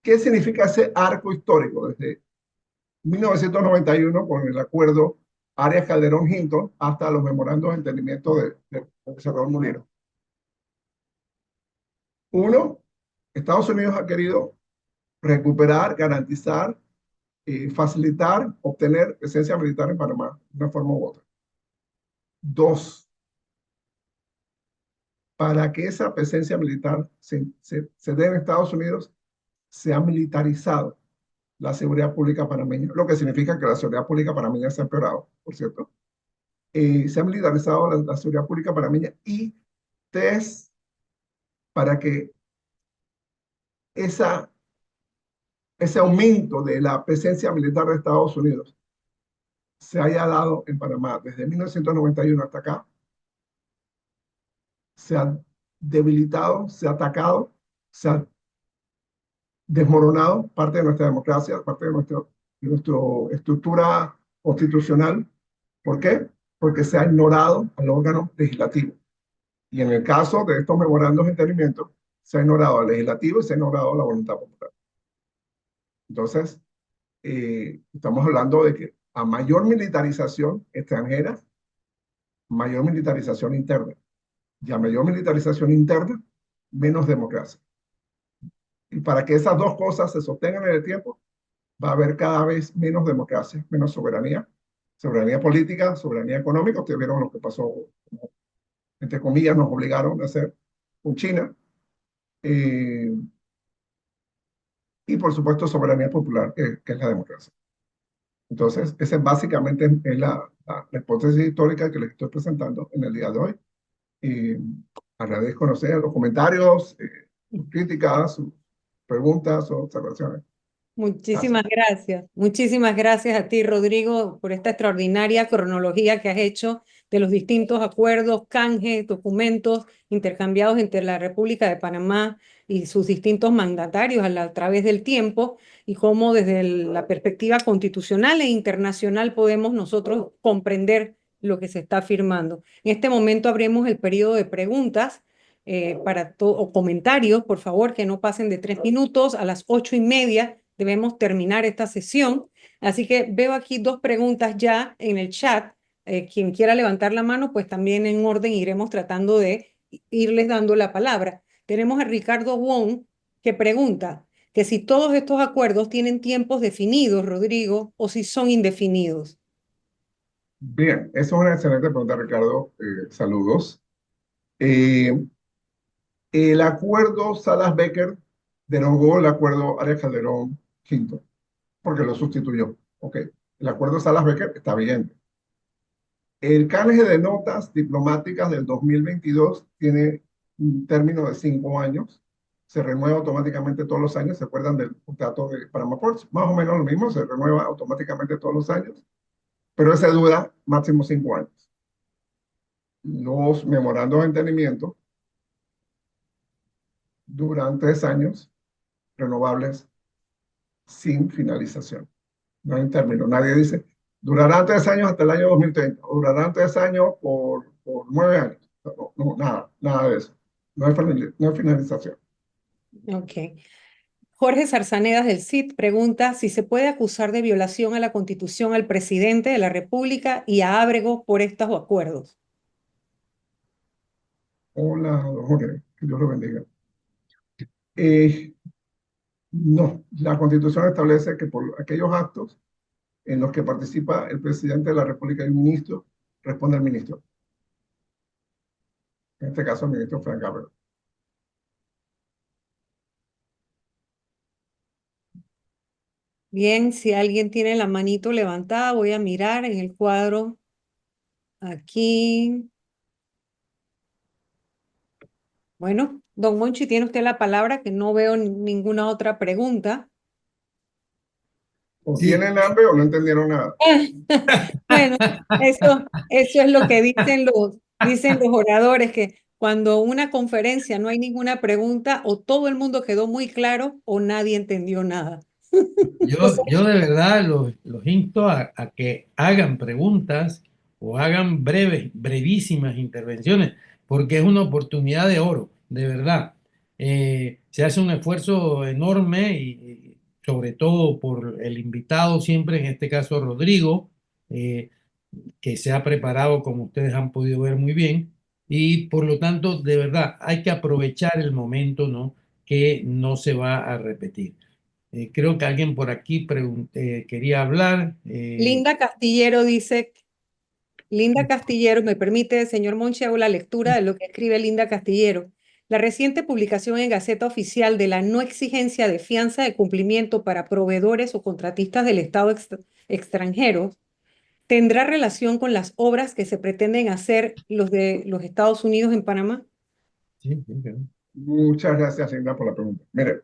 ¿qué significa ese arco histórico? Desde 1991, con el acuerdo Arias Calderón-Hinton, hasta los memorandos de entendimiento de Salvador Mulino. Uno, Estados Unidos ha querido recuperar, garantizar, facilitar, obtener presencia militar en Panamá, de una forma u otra. Dos, para que esa presencia militar se dé en Estados Unidos, se ha militarizado la seguridad pública panameña, lo que significa que la seguridad pública panameña se ha empeorado, por cierto. Se ha militarizado la seguridad pública panameña. Y tres, para que ese aumento de la presencia militar de Estados Unidos se haya dado en Panamá desde 1991 hasta acá, se ha debilitado, se ha atacado, se ha desmoronado parte de nuestra democracia, parte de nuestra estructura constitucional. ¿Por qué? Porque se ha ignorado al órgano legislativo. Y en el caso de estos memorandos de entendimiento, se ha ignorado al legislativo y se ha ignorado la voluntad popular. Entonces, estamos hablando de que a mayor militarización extranjera, mayor militarización interna. Y a mayor militarización interna, menos democracia. Y para que esas dos cosas se sostengan en el tiempo, va a haber cada vez menos democracia, menos soberanía. Soberanía política, soberanía económica. Ustedes vieron lo que pasó, entre comillas, nos obligaron a hacer con China. Y por supuesto soberanía popular, que es la democracia. Entonces, esa básicamente es la hipótesis histórica que les estoy presentando en el día de hoy. Agradezco, no sé, los comentarios, sus críticas, sus preguntas o observaciones. Muchísimas gracias a ti, Rodrigo, por esta extraordinaria cronología que has hecho de los distintos acuerdos, canjes, documentos intercambiados entre la República de Panamá y sus distintos mandatarios a través del tiempo, y cómo desde la perspectiva constitucional e internacional podemos nosotros comprender lo que se está firmando. En este momento abrimos el periodo de preguntas o comentarios, por favor, que no pasen de 3 minutos. A las 8:30 debemos terminar esta sesión. Así que veo aquí 2 preguntas ya en el chat. Quien quiera levantar la mano, pues también en orden iremos tratando de irles dando la palabra. Tenemos a Ricardo Wong, que pregunta que si todos estos acuerdos tienen tiempos definidos, Rodrigo, o si son indefinidos. Bien, esa es una excelente pregunta, Ricardo. Saludos. El acuerdo Salas-Becker derogó el acuerdo Arias Calderón-Hinton, porque lo sustituyó. Ok, el acuerdo Salas-Becker está vigente. El canje de notas diplomáticas del 2022 tiene un término de 5 años. Se renueva automáticamente todos los años. ¿Se acuerdan del contrato de Panama Ports? Más o menos lo mismo, se renueva automáticamente todos los años, pero ese dura máximo 5 años. Los memorandos de entendimiento duran 3 años, renovables sin finalización. No hay término. Nadie dice, durarán 3 años hasta el año 2030, o durarán 3 años por 9 años. No, nada de eso. No hay finalización. Ok. Jorge Zarzanedas del CID pregunta si se puede acusar de violación a la Constitución al presidente de la República y a Ábrego por estos acuerdos. Hola, don Jorge, que Dios lo bendiga. No, la Constitución establece que por aquellos actos en los que participa el presidente de la República y el ministro, responde el ministro. En este caso, el ministro Frank Gabriel. Bien, si alguien tiene la manito levantada, voy a mirar en el cuadro aquí. Bueno, don Monchi, tiene usted la palabra, que no veo ninguna otra pregunta. O Sí, tienen hambre o no entendieron nada. Bueno, eso es lo que dicen los oradores, que cuando una conferencia no hay ninguna pregunta, o todo el mundo quedó muy claro o nadie entendió nada. yo de verdad los insto a que hagan preguntas o hagan brevísimas intervenciones, porque es una oportunidad de oro, de verdad. Se hace un esfuerzo enorme y sobre todo por el invitado siempre, en este caso Rodrigo, eh, que se ha preparado, como ustedes han podido ver muy bien, y por lo tanto, de verdad, hay que aprovechar el momento, ¿no? Que no se va a repetir. Creo que alguien por aquí quería hablar. Linda Castillero dice, Linda Castillero, me permite, señor Monchi, hago la lectura de lo que escribe Linda Castillero. La reciente publicación en Gaceta Oficial de la no exigencia de fianza de cumplimiento para proveedores o contratistas del Estado extranjero tendrá relación con las obras que se pretenden hacer los de los Estados Unidos en Panamá. Sí, sí, claro. Muchas gracias, Linda, por la pregunta. Mire,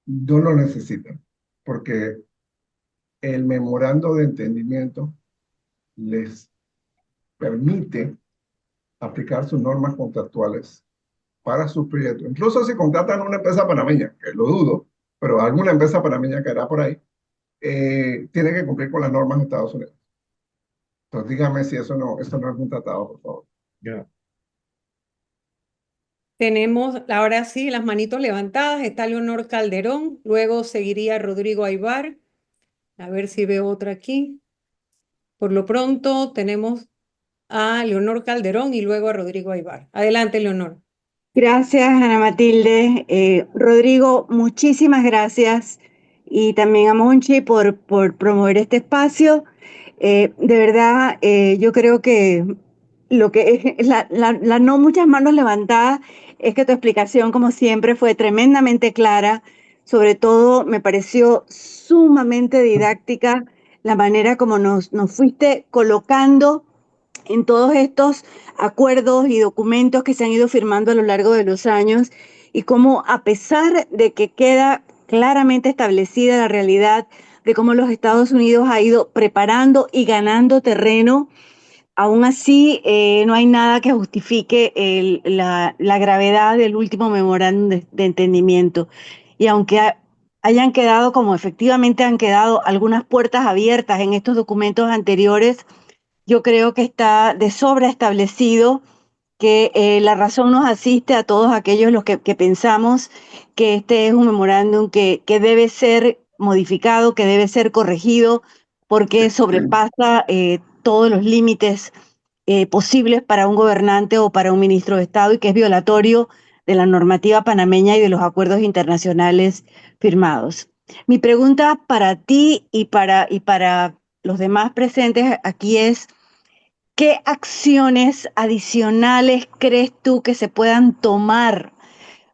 no lo necesitan, porque el memorando de entendimiento les permite aplicar sus normas contractuales para sus proyectos. Incluso si contratan a una empresa panameña, que lo dudo, pero alguna empresa panameña que hará por ahí, tiene que cumplir con las normas de Estados Unidos. Entonces dígame si eso no es un tratado, por favor. Ya. Tenemos ahora sí las manitos levantadas. Está Leonor Calderón, luego seguiría Rodrigo Aybar. A ver si veo otra aquí. Por lo pronto tenemos a Leonor Calderón y luego a Rodrigo Aybar. Adelante, Leonor. Gracias, Ana Matilde. Rodrigo, muchísimas gracias. Y también a Monchi por promover este espacio. De verdad, yo creo que lo que es la no muchas manos levantadas es que tu explicación, como siempre, fue tremendamente clara. Sobre todo, me pareció sumamente didáctica la manera como nos fuiste colocando en todos estos acuerdos y documentos que se han ido firmando a lo largo de los años y cómo a pesar de que queda claramente establecida la realidad de cómo los Estados Unidos ha ido preparando y ganando terreno, aún así no hay nada que justifique la gravedad del último memorándum de entendimiento. Y aunque hayan quedado, como efectivamente han quedado, algunas puertas abiertas en estos documentos anteriores, yo creo que está de sobra establecido que la razón nos asiste a todos aquellos los que pensamos que este es un memorándum que debe ser modificado, que debe ser corregido, porque sobrepasa todos los límites posibles para un gobernante o para un ministro de Estado y que es violatorio de la normativa panameña y de los acuerdos internacionales firmados. Mi pregunta para ti y para los demás presentes aquí es, ¿qué acciones adicionales crees tú que se puedan tomar?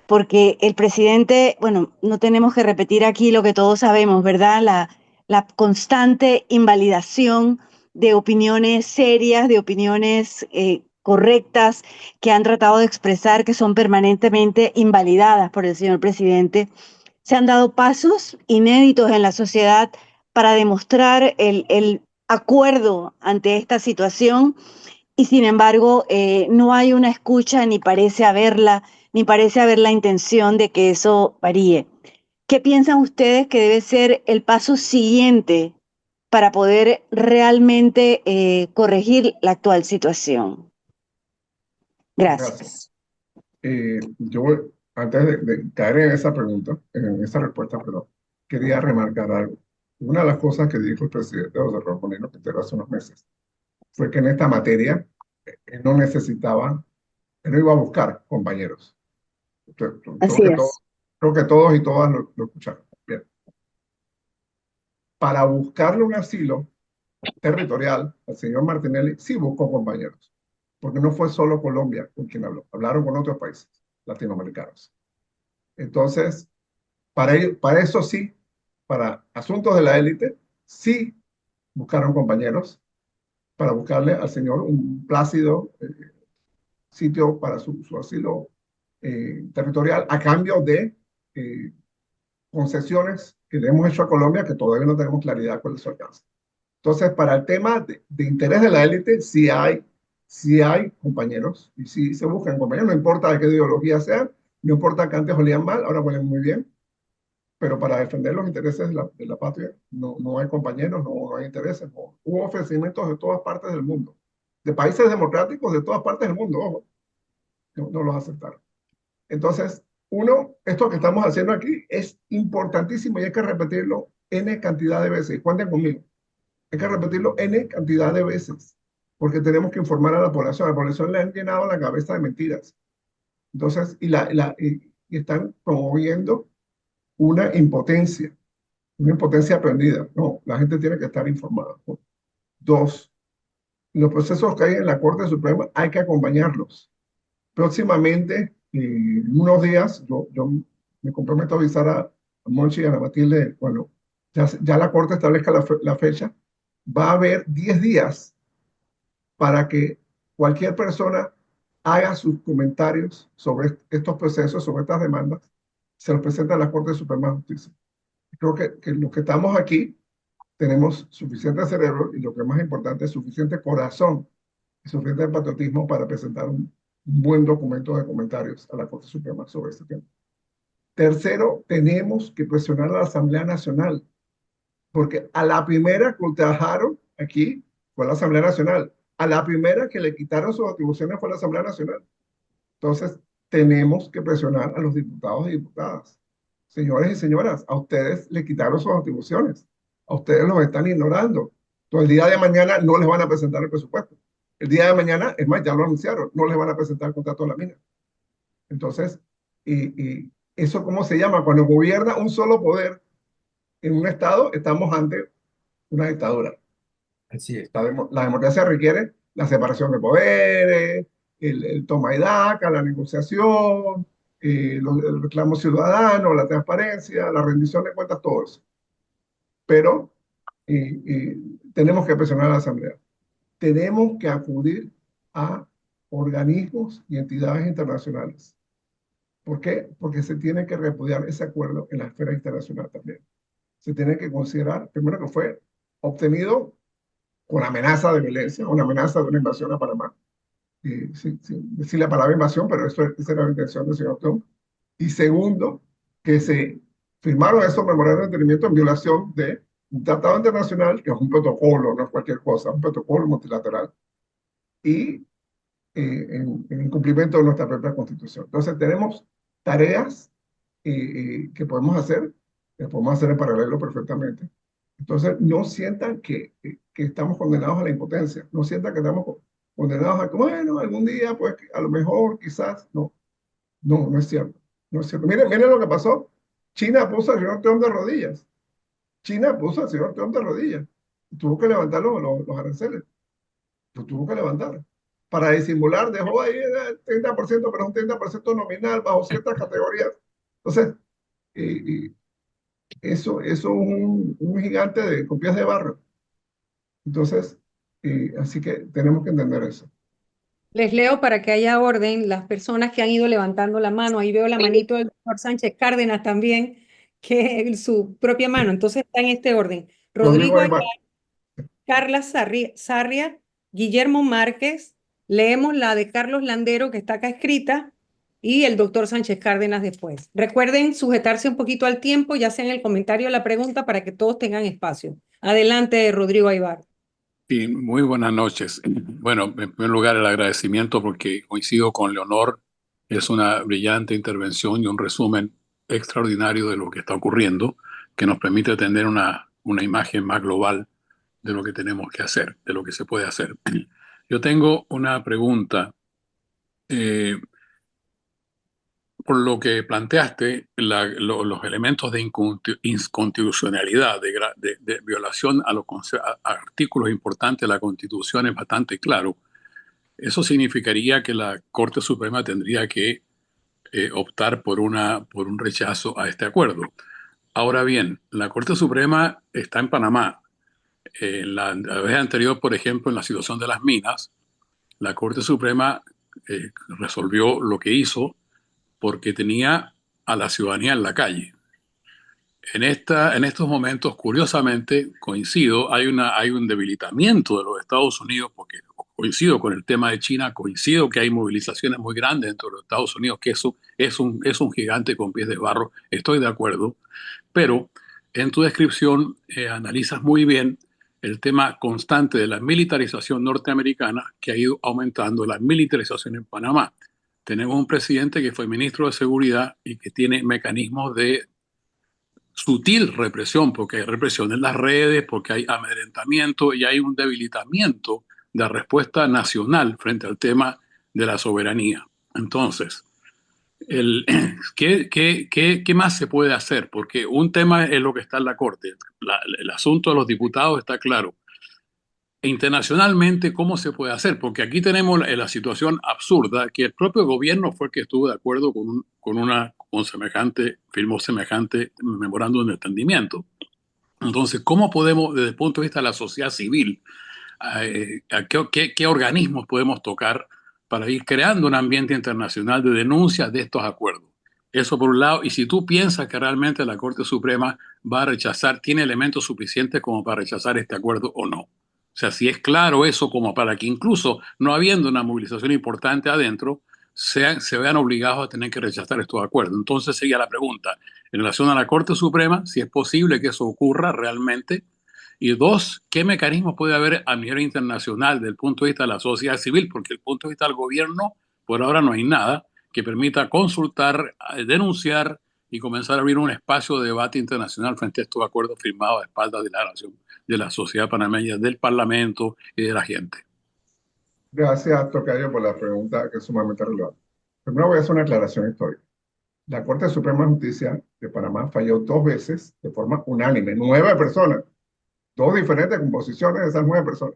Porque el presidente, bueno, no tenemos que repetir aquí lo que todos sabemos, ¿verdad? La constante invalidación de opiniones serias, de opiniones correctas que han tratado de expresar, que son permanentemente invalidadas por el señor presidente. Se han dado pasos inéditos en la sociedad para demostrar el acuerdo ante esta situación y sin embargo no hay una escucha ni parece haber la intención de que eso varíe. ¿Qué piensan ustedes que debe ser el paso siguiente para poder realmente corregir la actual situación? Gracias. Gracias. Yo, antes de caer en esa pregunta, en esa respuesta, pero quería remarcar algo. Una de las cosas que dijo el presidente José Raúl Molino Quintero hace unos meses fue que en esta materia él no iba a buscar compañeros. Creo Así que es. Creo que todos y todas lo escucharon. Bien. Para buscarle un asilo territorial al señor Martinelli, sí buscó compañeros, porque no fue solo Colombia con quien habló, hablaron con otros países latinoamericanos. Entonces, para eso sí, para asuntos de la élite, sí buscaron compañeros para buscarle al señor un plácido sitio para su asilo territorial a cambio de concesiones que le hemos hecho a Colombia que todavía no tenemos claridad cuál es su alcance. Entonces, para el tema de interés de la élite, sí hay compañeros y sí se buscan compañeros, no importa de qué ideología sean, no importa que antes olían mal, ahora huelen muy bien, pero para defender los intereses de la patria no hay compañeros, no hay intereses. No. Hubo ofrecimientos de todas partes del mundo, de países democráticos de todas partes del mundo, ojo, no los aceptaron. Entonces, esto que estamos haciendo aquí es importantísimo y hay que repetirlo N cantidad de veces. Y cuenten conmigo. Hay que repetirlo N cantidad de veces, porque tenemos que informar a la población. A la población le han llenado la cabeza de mentiras. Entonces, y están promoviendo una impotencia aprendida. No, la gente tiene que estar informada. Dos, los procesos que hay en la Corte Suprema hay que acompañarlos. Próximamente, en unos días, yo me comprometo a avisar a Monchi y a Ana Matilde, bueno, ya la Corte establezca la fecha, va a haber 10 días para que cualquier persona haga sus comentarios sobre estos procesos, sobre estas demandas, se los presenta a la Corte Suprema de Justicia. Creo que los que estamos aquí tenemos suficiente cerebro y lo que es más importante es suficiente corazón y suficiente patriotismo para presentar un buen documento de comentarios a la Corte Suprema sobre este tema. Tercero, tenemos que presionar a la Asamblea Nacional, porque a la primera que ultrajaron aquí fue la Asamblea Nacional. A la primera que le quitaron sus atribuciones fue la Asamblea Nacional. Entonces, tenemos que presionar a los diputados y diputadas. Señores y señoras, a ustedes le quitaron sus atribuciones. A ustedes los están ignorando. Entonces, el día de mañana no les van a presentar el presupuesto. El día de mañana, es más, ya lo anunciaron, no les van a presentar el contrato de la mina. Entonces, y eso, ¿cómo se llama? Cuando gobierna un solo poder en un Estado, estamos ante una dictadura. Así es. La democracia requiere la separación de poderes, el toma y daca, la negociación, el reclamo ciudadano, la transparencia, la rendición de cuentas, todo eso. Pero tenemos que presionar a la Asamblea. Tenemos que acudir a organismos y entidades internacionales. ¿Por qué? Porque se tiene que repudiar ese acuerdo en la esfera internacional también. Se tiene que considerar, primero, que fue obtenido con amenaza de violencia, una amenaza de una invasión a Panamá. Sin decir la palabra invasión, pero esa era la intención del señor Trump. Y segundo, que se firmaron esos memorandos de entendimiento en violación de un tratado internacional, que es un protocolo, no es cualquier cosa, un protocolo multilateral, y en cumplimiento de nuestra propia Constitución. Entonces, tenemos tareas que podemos hacer en paralelo perfectamente. Entonces, no sientan que estamos condenados a la impotencia, no sientan que estamos condenados a que, bueno, algún día, pues, a lo mejor, quizás, no es cierto, no es cierto. Miren lo que pasó. China puso al señor Trump de rodillas. China puso al señor Trump de rodillas. Tuvo que levantar los aranceles. Lo tuvo que levantar. Para disimular, dejó ahí el 30%, pero un 30% nominal bajo ciertas categorías. Entonces, eso es un gigante con pies de barro. Entonces, así que tenemos que entender eso. Les leo para que haya orden las personas que han ido levantando la mano. Ahí veo la manito del doctor Sánchez Cárdenas también, que es su propia mano. Entonces está en este orden. Rodrigo Rodrigo Aybar, Aybar. Carla Sarria, Guillermo Márquez. Leemos la de Carlos Landero, que está acá escrita, y el doctor Sánchez Cárdenas después. Recuerden sujetarse un poquito al tiempo, ya sea en el comentario o la pregunta, para que todos tengan espacio. Adelante, Rodrigo Aybar. Sí, muy buenas noches. Bueno, en primer lugar, el agradecimiento porque coincido con Leonor. Es una brillante intervención y un resumen extraordinario de lo que está ocurriendo, que nos permite tener una imagen más global de lo que tenemos que hacer, de lo que se puede hacer. Yo tengo una pregunta. por lo que planteaste, los elementos de inconstitucionalidad, de violación a los artículos importantes de la Constitución es bastante claro. Eso significaría que la Corte Suprema tendría que optar por un rechazo a este acuerdo. Ahora bien, la Corte Suprema está en Panamá. La vez anterior, por ejemplo, en la situación de las minas, la Corte Suprema resolvió lo que hizo porque tenía a la ciudadanía en la calle. En estos momentos, curiosamente, coincido, hay un debilitamiento de los Estados Unidos, porque coincido con el tema de China, coincido que hay movilizaciones muy grandes dentro de los Estados Unidos, que eso es un gigante con pies de barro, estoy de acuerdo, pero en tu descripción analizas muy bien el tema constante de la militarización norteamericana que ha ido aumentando la militarización en Panamá. Tenemos un presidente que fue ministro de Seguridad y que tiene mecanismos de sutil represión, porque hay represión en las redes, porque hay amedrentamiento y hay un debilitamiento de la respuesta nacional frente al tema de la soberanía. Entonces, ¿qué más se puede hacer? Porque un tema es lo que está en la Corte. El asunto de los diputados está claro. Internacionalmente, ¿cómo se puede hacer? Porque aquí tenemos la situación absurda que el propio gobierno fue el que estuvo de acuerdo firmó semejante memorándum de entendimiento. Entonces, ¿cómo podemos, desde el punto de vista de la sociedad civil, qué organismos podemos tocar para ir creando un ambiente internacional de denuncia de estos acuerdos? Eso por un lado, y si tú piensas que realmente la Corte Suprema va a rechazar, tiene elementos suficientes como para rechazar este acuerdo o no. O sea, si es claro eso como para que incluso no habiendo una movilización importante adentro, se vean obligados a tener que rechazar estos acuerdos. Entonces sería la pregunta, en relación a la Corte Suprema, si es posible que eso ocurra realmente, y dos, ¿qué mecanismos puede haber a nivel internacional desde el punto de vista de la sociedad civil? Porque desde el punto de vista del gobierno, por ahora no hay nada que permita consultar, denunciar y comenzar a abrir un espacio de debate internacional frente a estos acuerdos firmados a espaldas de la nación, de la sociedad panameña, del Parlamento y de la gente. Gracias, Tocayo, por la pregunta que es sumamente relevante. Primero voy a hacer una aclaración histórica. La Corte Suprema de Justicia de Panamá falló 2 veces de forma unánime, 9 personas, 2 diferentes composiciones de esas 9 personas,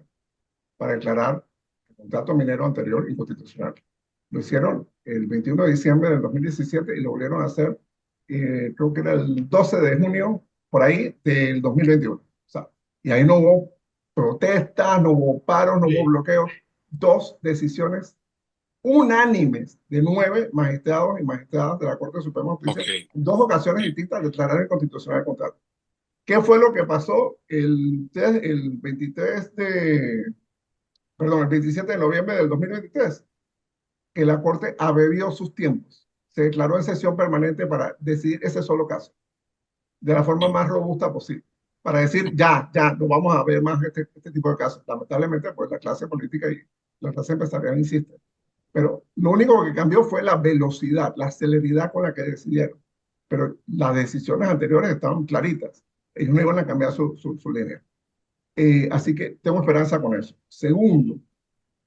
para declarar el contrato minero anterior inconstitucional. Lo hicieron el 21 de diciembre del 2017 y lo volvieron a hacer, creo que era el 12 de junio, por ahí, del 2021. O sea, y ahí no hubo protestas, no hubo paros, no hubo bloqueos. 2 decisiones unánimes de 9 magistrados y magistradas de la Corte Suprema de Justicia, en 2 ocasiones distintas, declarar inconstitucional el contrato. ¿Qué fue lo que pasó el 27 de noviembre del 2023? Que la Corte abrevió sus tiempos. Se declaró en sesión permanente para decidir ese solo caso, de la forma más robusta posible, para decir ya, no vamos a ver más este tipo de casos. Lamentablemente, pues la clase política y la clase empresarial insisten. Pero lo único que cambió fue la velocidad, la celeridad con la que decidieron. Pero las decisiones anteriores estaban claritas. Ellos no iban a cambiar su línea. Así que tengo esperanza con eso. Segundo,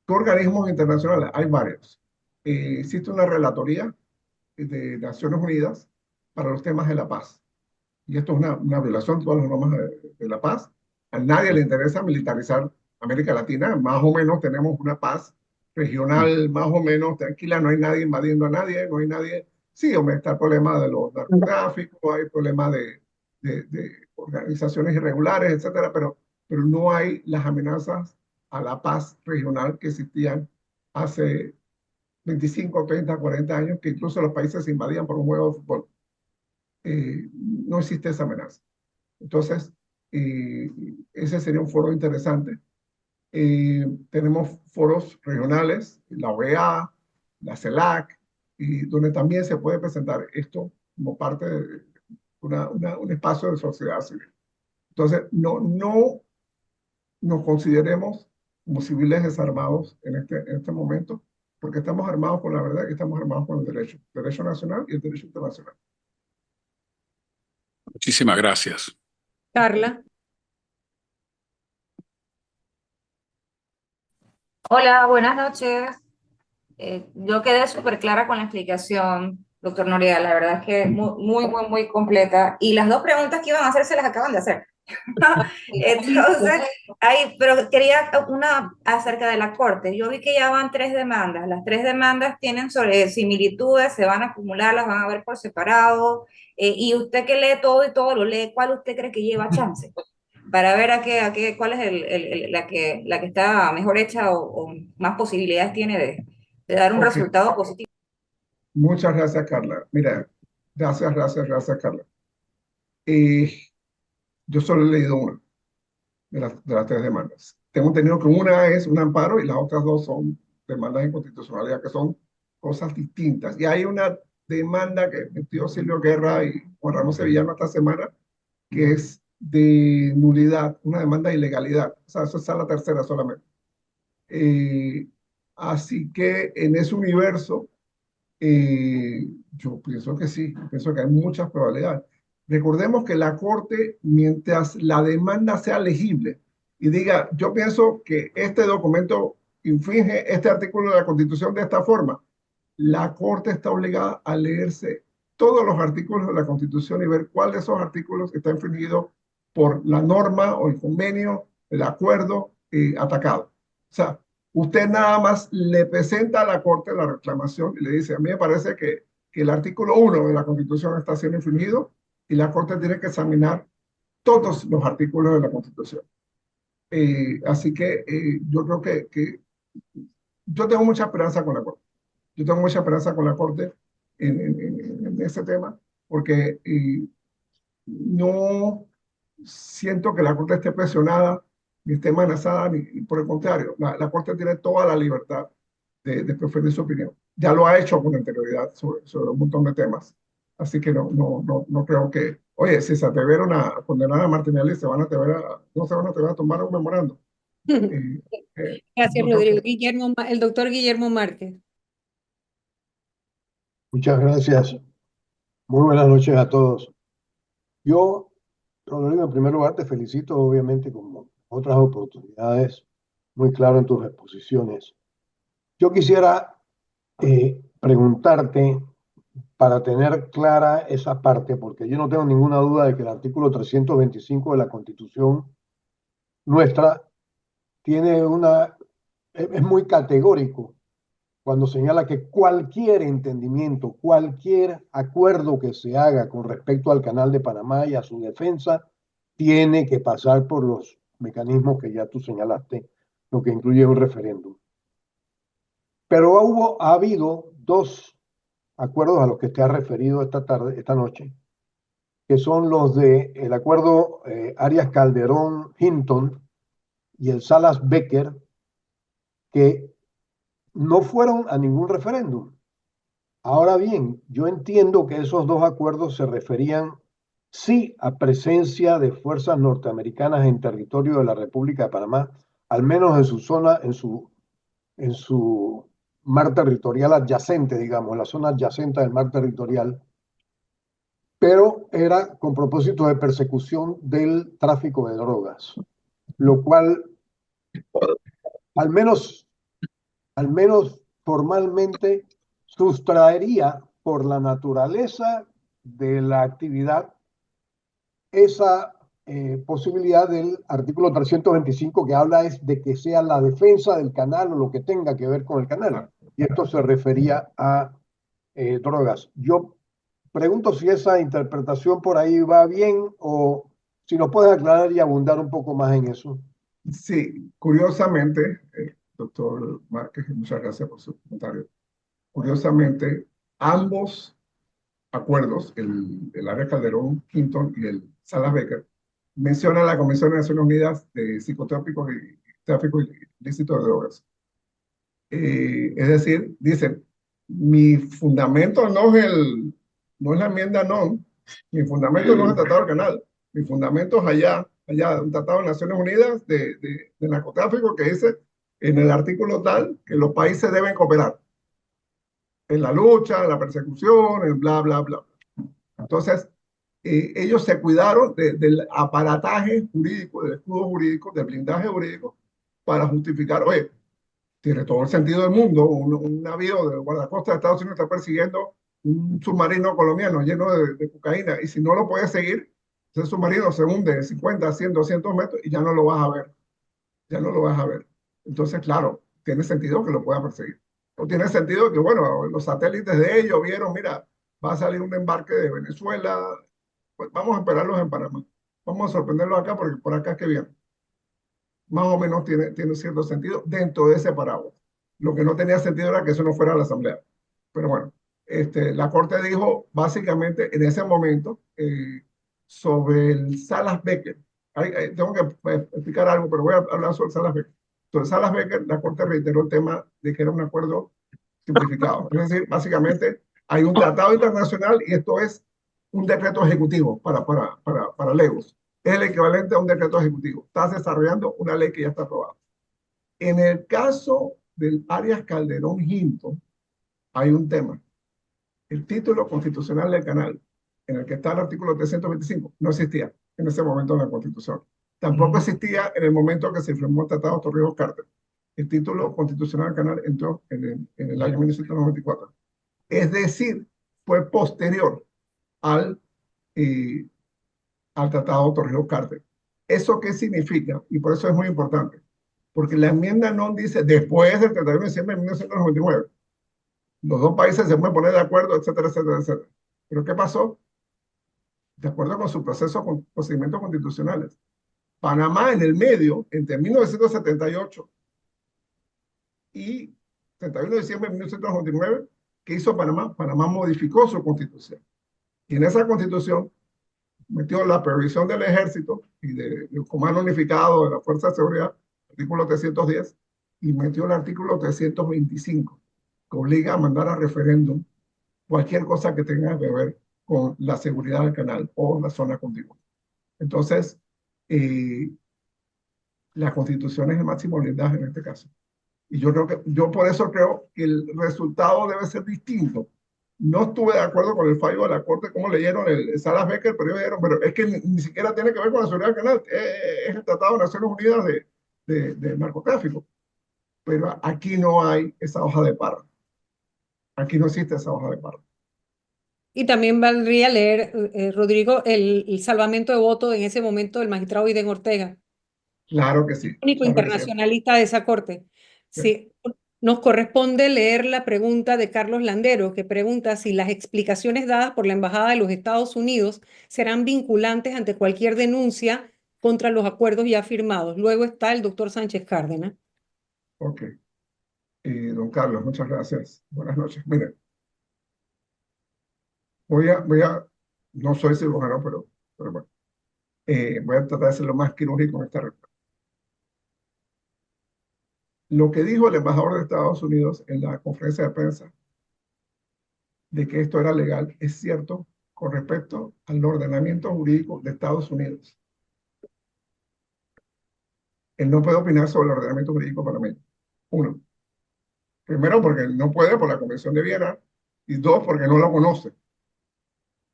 ¿qué organismos internacionales? Hay varios. Existe una relatoría de Naciones Unidas para los temas de la paz. Y esto es una violación de todas las normas de la paz. A nadie le interesa militarizar América Latina. Más o menos tenemos una paz regional más o menos tranquila. No hay nadie invadiendo a nadie, no hay nadie. Sí, hombre, está el problema de los narcotráficos, hay problemas de organizaciones irregulares, etcétera, pero no hay las amenazas a la paz regional que existían hace 25, 30, 40 años, que incluso los países se invadían por un juego de fútbol. No existe esa amenaza. Entonces, ese sería un foro interesante. Tenemos foros regionales, la OEA, la CELAC, y donde también se puede presentar esto como parte de un espacio de sociedad civil. Entonces, no nos consideremos como civiles desarmados en este momento, porque estamos armados con la verdad y estamos armados con el derecho nacional y el derecho internacional. Muchísimas gracias. Carla. Hola, buenas noches. Yo quedé súper clara con la explicación doctor Noriega. La verdad es que muy completa. Y las dos preguntas que iban a hacer se las acaban de hacer. Entonces, pero quería una acerca de la corte. Yo vi que ya van 3 demandas. Las 3 demandas tienen sobre similitudes, se van a acumular, las van a ver por separado. Y usted que lee todo y todo lo lee, ¿cuál usted cree que lleva chance? Para ver cuál es la que está mejor hecha o más posibilidades tiene de dar un Ok, resultado positivo. muchas gracias, Carla. Mira, gracias, Carla. Yo solo he leído una de las 3 demandas. Tengo entendido que una es un amparo y las otras 2 son demandas de inconstitucionalidad, que son cosas distintas. Y hay una demanda que metió Silvio Guerra y Juan Ramón Sevillano esta semana, que es de nulidad, una demanda de ilegalidad. O sea, eso está la tercera solamente. Así que en ese universo, yo pienso que sí, pienso que hay muchas probabilidades. Recordemos que la Corte, mientras la demanda sea legible y diga, yo pienso que este documento infringe este artículo de la Constitución de esta forma, la Corte está obligada a leerse todos los artículos de la Constitución y ver cuál de esos artículos está infringido por la norma o el convenio, el acuerdo atacado. O sea, usted nada más le presenta a la Corte la reclamación y le dice, a mí me parece que el artículo 1 de la Constitución está siendo infringido y la Corte tiene que examinar todos los artículos de la Constitución. Así que yo creo que yo tengo mucha esperanza con la Corte. Yo tengo mucha esperanza con la Corte en ese tema, porque no siento que la Corte esté presionada, ni esté amenazada, ni por el contrario, la Corte tiene toda la libertad de preferir su opinión. Ya lo ha hecho con anterioridad sobre un montón de temas. Así que no creo que, oye, si se atrevieron a condenar a Martinelli, no se van a atrever a tomar un memorando. Gracias, Yo creo Rodrigo. que El doctor Guillermo Márquez. Muchas gracias. Muy buenas noches a todos. Yo, Rodrigo, en primer lugar te felicito, obviamente, como otras oportunidades, muy claro en tus exposiciones. Yo quisiera preguntarte para tener clara esa parte, porque yo no tengo ninguna duda de que el artículo 325 de la Constitución nuestra es muy categórico cuando señala que cualquier entendimiento, cualquier acuerdo que se haga con respecto al Canal de Panamá y a su defensa, tiene que pasar por los mecanismos que ya tú señalaste, lo que incluye un referéndum. Pero ha habido 2 acuerdos a los que te has referido esta noche, que son los del acuerdo Arias Calderón-Hinton y el Salas-Becker, que no fueron a ningún referéndum. Ahora bien, yo entiendo que esos 2 acuerdos se referían sí a presencia de fuerzas norteamericanas en territorio de la República de Panamá, al menos en su zona, en su mar territorial adyacente, digamos, en la zona adyacente del mar territorial, pero era con propósito de persecución del tráfico de drogas, lo cual al menos formalmente sustraería por la naturaleza de la actividad esa posibilidad del artículo 325 que habla es de que sea la defensa del canal o lo que tenga que ver con el canal. Y esto se refería a drogas. Yo pregunto si esa interpretación por ahí va bien o si nos puedes aclarar y abundar un poco más en eso. sí, curiosamente, doctor Márquez, muchas gracias por su comentario. Curiosamente, ambos acuerdos, el Arias Calderón-Hinton y el Salas-Becker, mencionan la Convención de Naciones Unidas de Psicotrópicos y Tráfico Ilícito de Drogas. Es decir, dicen, mi fundamento no es la enmienda NON, mi fundamento no es el Tratado del Canal, mi fundamento es allá, un Tratado de Naciones Unidas de narcotráfico que dice en el artículo tal que los países deben cooperar en la lucha, en la persecución, en bla, bla, bla. Entonces, ellos se cuidaron del aparataje jurídico, del escudo jurídico, del blindaje jurídico, para justificar, oye, tiene todo el sentido del mundo, un navío de guardacosta de Estados Unidos está persiguiendo un submarino colombiano lleno de cocaína, y si no lo puedes seguir, ese submarino se hunde de 50, 100, 200 metros y ya no lo vas a ver, ya no lo vas a ver. Entonces, claro, tiene sentido que lo pueda perseguir. O tiene sentido que, bueno, los satélites de ellos vieron, mira, va a salir un embarque de Venezuela, pues vamos a esperarlos en Panamá. Vamos a sorprenderlos acá porque por acá es que vienen. Más o menos tiene cierto sentido dentro de ese parámetro. Lo que no tenía sentido era que eso no fuera la Asamblea. Pero bueno, la Corte dijo básicamente en ese momento sobre el Salas Becker. Tengo que explicar algo, pero voy a hablar sobre Salas Becker. Sobre Salas Becker, la Corte reiteró el tema de que era un acuerdo simplificado. Es decir, básicamente hay un tratado internacional y esto es un decreto ejecutivo para Legos. Es el equivalente a un decreto ejecutivo. Estás desarrollando una ley que ya está aprobada. En el caso del Arias Calderón Hinton, hay un tema. El título constitucional del canal, en el que está el artículo 325, no existía en ese momento en la Constitución. Tampoco existía en el momento que se firmó el Tratado Torrijos-Carter. El título constitucional del canal entró en el año 1994. Es decir, fue posterior al Tratado Torrijos-Carter. ¿Eso qué significa? Y por eso es muy importante. Porque la enmienda no dice después del 31 de diciembre de 1999. Los dos países se pueden poner de acuerdo, etcétera, etcétera, etcétera. ¿Pero qué pasó? De acuerdo con su proceso con procedimientos constitucionales. Panamá en el medio, entre 1978 y 31 de diciembre de 1999, ¿qué hizo Panamá? Panamá modificó su constitución. Y en esa constitución metió la previsión del ejército y del comando unificado de la Fuerza de Seguridad, artículo 310, y metió el artículo 325, que obliga a mandar a referéndum cualquier cosa que tenga que ver con la seguridad del canal o la zona contigua. Entonces, la Constitución es el máximo blindaje en este caso. Y yo por eso creo que el resultado debe ser distinto. No estuve de acuerdo con el fallo de la Corte, como leyeron el Salas Becker, pero ellos dijeron, pero es que ni siquiera tiene que ver con la seguridad del canal, es el Tratado de Naciones Unidas de narcotráfico. Pero aquí no hay esa hoja de parra. Aquí no existe esa hoja de parra. Y también valdría leer, Rodrigo, el salvamento de voto en ese momento del magistrado Iden Ortega, Claro que sí. único Claro que sí. internacionalista de esa corte. Sí, nos corresponde leer la pregunta de Carlos Landero, que pregunta si las explicaciones dadas por la Embajada de los Estados Unidos serán vinculantes ante cualquier denuncia contra los acuerdos ya firmados. Luego está el doctor Sánchez Cárdenas. Ok. Don Carlos, muchas gracias. Buenas noches. Miren, no soy cirujano, pero bueno, voy a tratar de ser lo más quirúrgico en esta respuesta. Lo que dijo el embajador de Estados Unidos en la conferencia de prensa de que esto era legal es cierto con respecto al ordenamiento jurídico de Estados Unidos. Él no puede opinar sobre el ordenamiento jurídico panameño. Uno, primero porque no puede por la Convención de Viena, y dos, porque no lo conoce.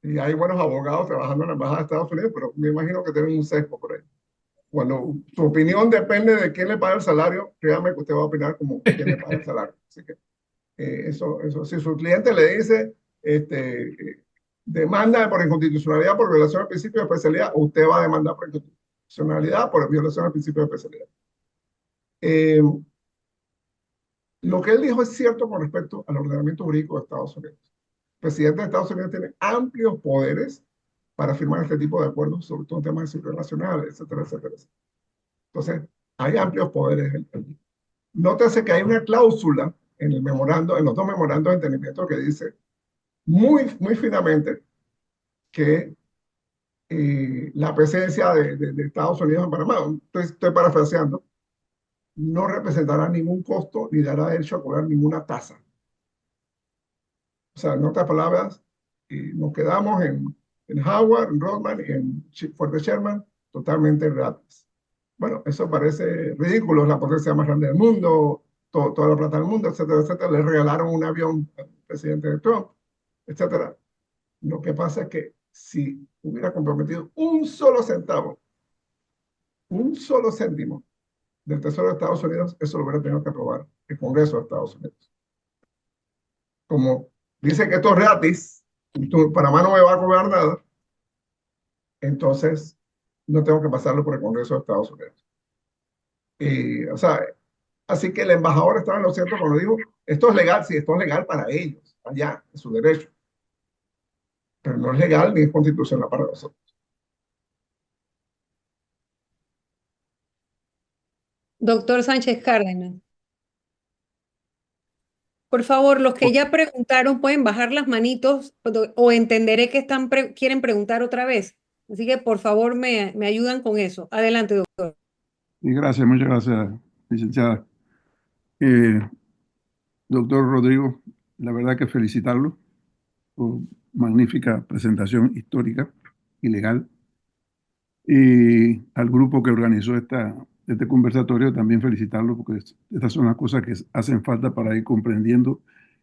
Y hay buenos abogados trabajando en la Embajada de Estados Unidos, pero me imagino que tienen un sesgo por ahí. Cuando su opinión depende de quién le paga el salario, créame que usted va a opinar como quién le paga el salario. Así que eso, si su cliente le dice demanda por inconstitucionalidad por violación al principio de especialidad, usted va a demandar por inconstitucionalidad por violación al principio de especialidad. Lo que él dijo es cierto con respecto al ordenamiento jurídico de Estados Unidos. El presidente de Estados Unidos tiene amplios poderes para firmar este tipo de acuerdos, sobre todo en temas de seguridad nacional, etcétera, etcétera, etcétera. Entonces, hay amplios poderes. Nótese que hay una cláusula en el memorando, en los dos memorandos de entendimiento que dice muy finamente que la presencia de Estados Unidos en Panamá, estoy parafraseando, no representará ningún costo ni dará derecho a cobrar ninguna tasa. O sea, en otras palabras, nos quedamos en Howard, en Rodman y en Fuerte Sherman totalmente gratis. Bueno, eso parece ridículo, es la potencia más grande del mundo, toda la plata del mundo, etcétera, etcétera. Le regalaron un avión al presidente Trump, etcétera. Lo que pasa es que si hubiera comprometido un solo centavo, un solo céntimo del Tesoro de Estados Unidos, eso lo hubiera tenido que aprobar el Congreso de Estados Unidos. Como dice que esto es gratis, y Panamá no me va a cobrar nada, entonces no tengo que pasarlo por el Congreso de Estados Unidos. Y, o sea, así que el embajador estaba en lo cierto cuando dijo, esto es legal, sí, esto es legal para ellos, allá, es su derecho, pero no es legal ni es constitucional para nosotros. Doctor Sánchez Cárdenas. Por favor, los que ya preguntaron pueden bajar las manitos o entenderé que quieren preguntar otra vez. Así que por favor me ayudan con eso. Adelante, doctor. Y gracias, muchas gracias, licenciada. Eh, Doctor Rodrigo, la verdad que felicitarlo por magnífica presentación histórica y legal. Y al grupo que organizó este conversatorio también felicitarlo porque estas son las cosas que hacen falta para ir comprendiendo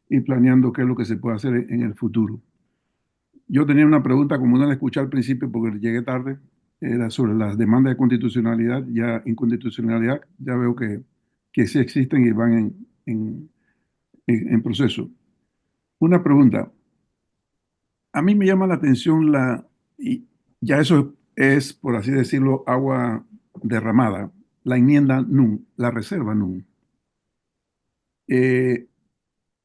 y planeando qué es lo que se puede hacer en el futuro. Yo tenía una pregunta, como no la escuché al principio porque llegué tarde, era sobre las demandas de constitucionalidad, ya inconstitucionalidad, ya veo que sí existen y van en proceso. Una pregunta, a mí me llama la atención y ya eso es, por así decirlo, agua derramada, la enmienda NUN, la reserva NUN. Eh,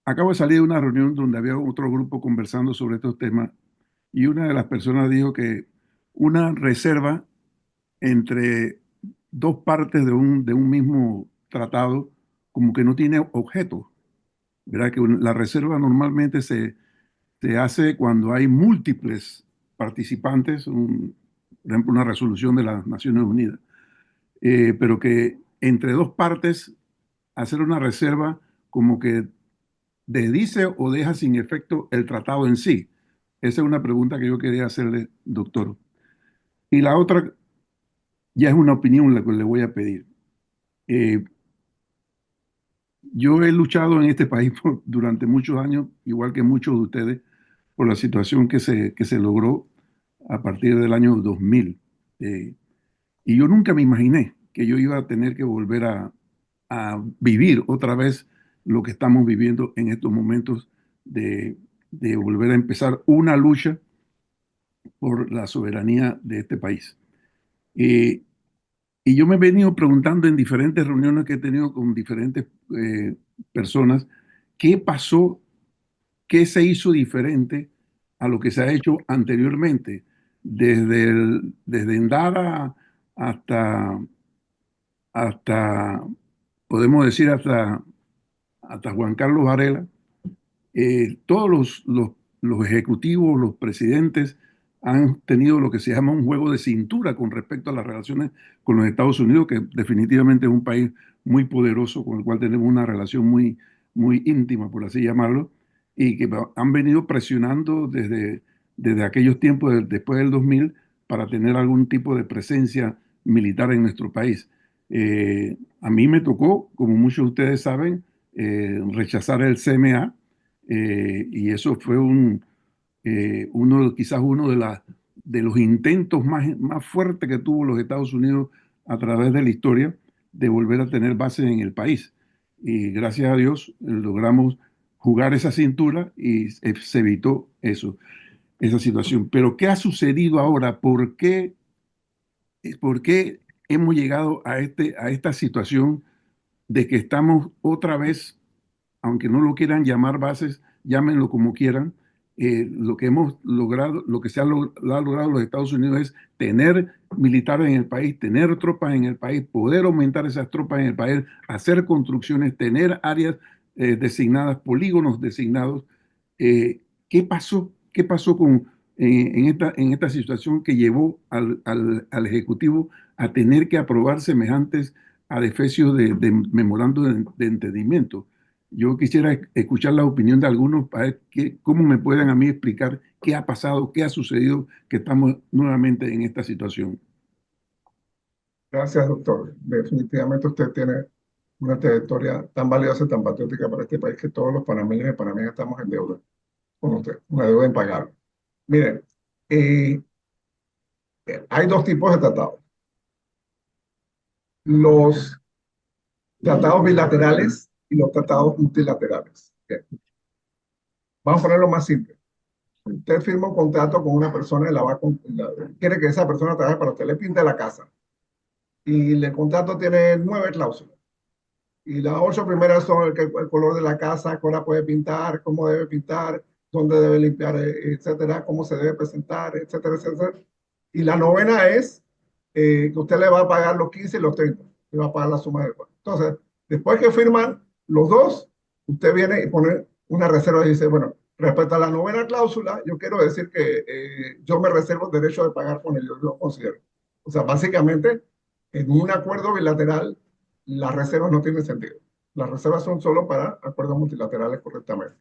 Acabo de salir de una reunión donde había otro grupo conversando sobre estos temas y una de las personas dijo que una reserva entre dos partes de un mismo tratado como que no tiene objeto, ¿verdad? Que la reserva normalmente se hace cuando hay múltiples participantes, por ejemplo, una resolución de las Naciones Unidas, pero que entre dos partes hacer una reserva como que desdice o deja sin efecto el tratado en sí. Esa es una pregunta que yo quería hacerle, doctor. Y la otra ya es una opinión la que le voy a pedir. Eh, yo he luchado en este país durante muchos años, igual que muchos de ustedes, por la situación que se logró a partir del año 2000. Y yo nunca me imaginé que yo iba a tener que volver a vivir otra vez lo que estamos viviendo en estos momentos de volver a empezar una lucha por la soberanía de este país. Eh, y yo me he venido preguntando en diferentes reuniones que he tenido con diferentes personas, ¿qué pasó? ¿Qué se hizo diferente a lo que se ha hecho anteriormente? Desde Endara hasta, podemos decir, hasta Juan Carlos Varela, todos los ejecutivos, los presidentes han tenido lo que se llama un juego de cintura con respecto a las relaciones con los Estados Unidos, que definitivamente es un país muy poderoso con el cual tenemos una relación muy, muy íntima, por así llamarlo, y que han venido presionando desde aquellos tiempos, después del 2000, para tener algún tipo de presencia militar en nuestro país. A mí me tocó, como muchos de ustedes saben, rechazar el CMA, y eso fue quizás uno de los intentos más fuertes que tuvo los Estados Unidos a través de la historia de volver a tener bases en el país. Y gracias a Dios logramos jugar esa cintura y se evitó esa situación. Pero ¿qué ha sucedido ahora? ¿Por qué hemos llegado a esta situación de que estamos otra vez, aunque no lo quieran llamar bases, llámenlo como quieran? Lo que hemos logrado, lo que se ha logrado los Estados Unidos es tener militares en el país, tener tropas en el país, poder aumentar esas tropas en el país, hacer construcciones, tener áreas designadas, polígonos designados. ¿Qué pasó? ¿Qué pasó en esta situación que llevó al Ejecutivo a tener que aprobar semejantes adefesios de memorando de entendimiento? Yo quisiera escuchar la opinión de algunos para ver cómo me pueden a mí explicar qué ha pasado, qué ha sucedido, que estamos nuevamente en esta situación. Gracias, doctor. Definitivamente usted tiene una trayectoria tan valiosa y tan patriótica para este país que todos los panameños y panameñas estamos en deuda con usted, una deuda impagable. Miren, eh, hay dos tipos de tratados. Los tratados bilaterales y los tratados multilaterales. Bien. Vamos a ponerlo más simple. Usted firma un contrato con una persona y quiere que esa persona trabaje para usted, le pinta la casa. Y el contrato tiene 9 cláusulas. Y las 8 primeras son el color de la casa, cómo la puede pintar, cómo debe pintar, dónde debe limpiar, etcétera, cómo se debe presentar, etcétera, etcétera. Y la 9ª es que usted le va a pagar los 15 y los 30. Le va a pagar la suma de cuatro. Entonces, después que firman los dos, usted viene y pone una reserva y dice, bueno, respecto a la 9ª cláusula, yo quiero decir que yo me reservo el derecho de pagar con ellos, yo lo considero. O sea, básicamente, en un acuerdo bilateral, las reservas no tienen sentido. Las reservas son solo para acuerdos multilaterales correctamente.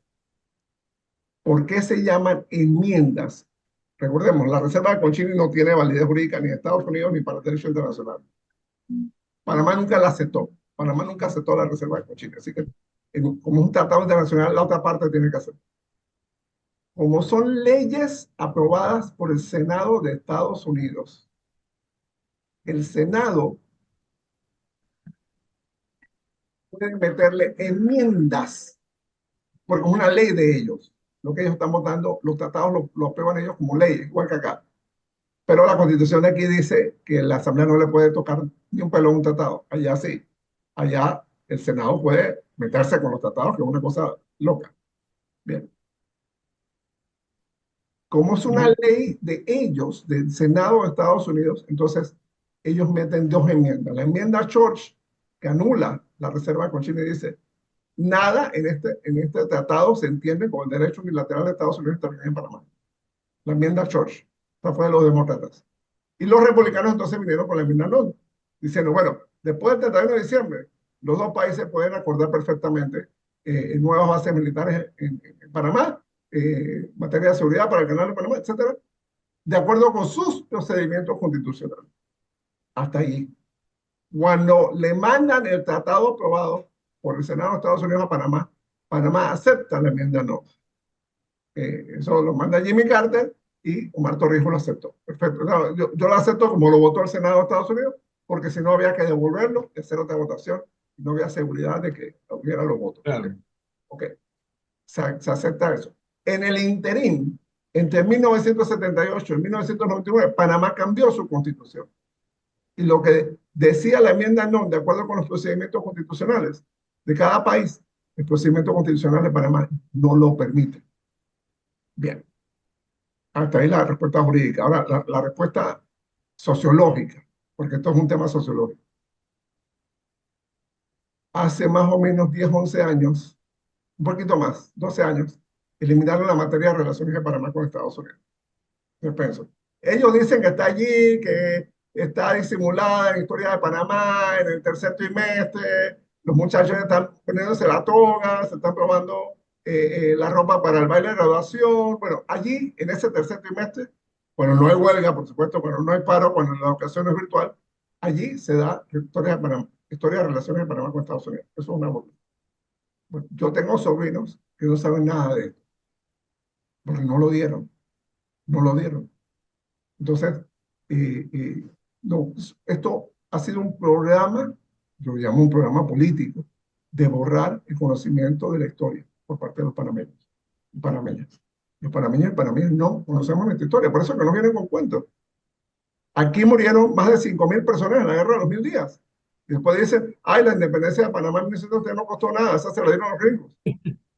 ¿Por qué se llaman enmiendas? Recordemos, la reserva de Conchini no tiene validez jurídica ni en Estados Unidos ni para el derecho internacional. Panamá nunca la aceptó. Panamá nunca aceptó la reserva de Conchini. Así que, como es un tratado internacional, la otra parte tiene que hacer. Como son leyes aprobadas por el Senado de Estados Unidos, el Senado puede meterle enmiendas, porque es una ley de ellos. Lo que ellos están votando, los tratados lo aprueban ellos como ley, igual que acá. Pero la Constitución de aquí dice que la Asamblea no le puede tocar ni un pelo a un tratado. Allá sí. Allá el Senado puede meterse con los tratados, que es una cosa loca. Bien. Como es una ley de ellos, del Senado de Estados Unidos, entonces ellos meten 2 enmiendas. La enmienda Church, que anula la reserva de Conchini, dice, nada en este tratado se entiende como el derecho unilateral de Estados Unidos intervenir en Panamá. La enmienda Church. Esta fue de los demócratas. Y los republicanos entonces vinieron con la enmienda no, diciendo, bueno, después del 31 de diciembre, los dos países pueden acordar perfectamente nuevas bases militares en Panamá, materia de seguridad para el canal de Panamá, etcétera, de acuerdo con sus procedimientos constitucionales. Hasta ahí. Cuando le mandan el tratado aprobado por el Senado de Estados Unidos a Panamá, Panamá acepta la enmienda no. Eso lo manda Jimmy Carter y Omar Torrijos lo aceptó. Perfecto. No, yo lo acepto como lo votó el Senado de Estados Unidos, porque si no había que devolverlo y hacer otra votación, y no había seguridad de que hubiera los votos. Claro. Ok. Se acepta eso. En el interín, entre 1978 y 1999, Panamá cambió su constitución. Y lo que decía la enmienda no, de acuerdo con los procedimientos constitucionales de cada país, el procedimiento constitucional de Panamá no lo permite. Bien. Hasta ahí la respuesta jurídica. Ahora, la respuesta sociológica, porque esto es un tema sociológico. Hace más o menos 10, 11 años, un poquito más, 12 años, eliminaron la materia de relaciones de Panamá con Estados Unidos. Yo pienso. Ellos dicen que está allí, que está disimulada en la historia de Panamá, en el tercer trimestre, los muchachos están poniéndose la toga, se están probando la ropa para el baile de graduación. Bueno, allí, en ese tercer trimestre, cuando no hay huelga, por supuesto, cuando no hay paro, cuando la educación es virtual, allí se da historia de relaciones de Panamá con Estados Unidos. Eso es una burla. Bueno, yo tengo sobrinos que no saben nada de esto, porque no lo dieron. No lo dieron. Entonces, no, esto ha sido un programa, yo lo llamo un programa político, de borrar el conocimiento de la historia por parte de los panameños y panameñas. Los panameños y panameñas no conocemos nuestra historia, por eso que nos vienen con cuentos. Aquí murieron más de 5.000 personas en la guerra de los 1000 días. Y después dicen, ay, la independencia de Panamá en 1903 no costó nada, esa se la dieron los gringos.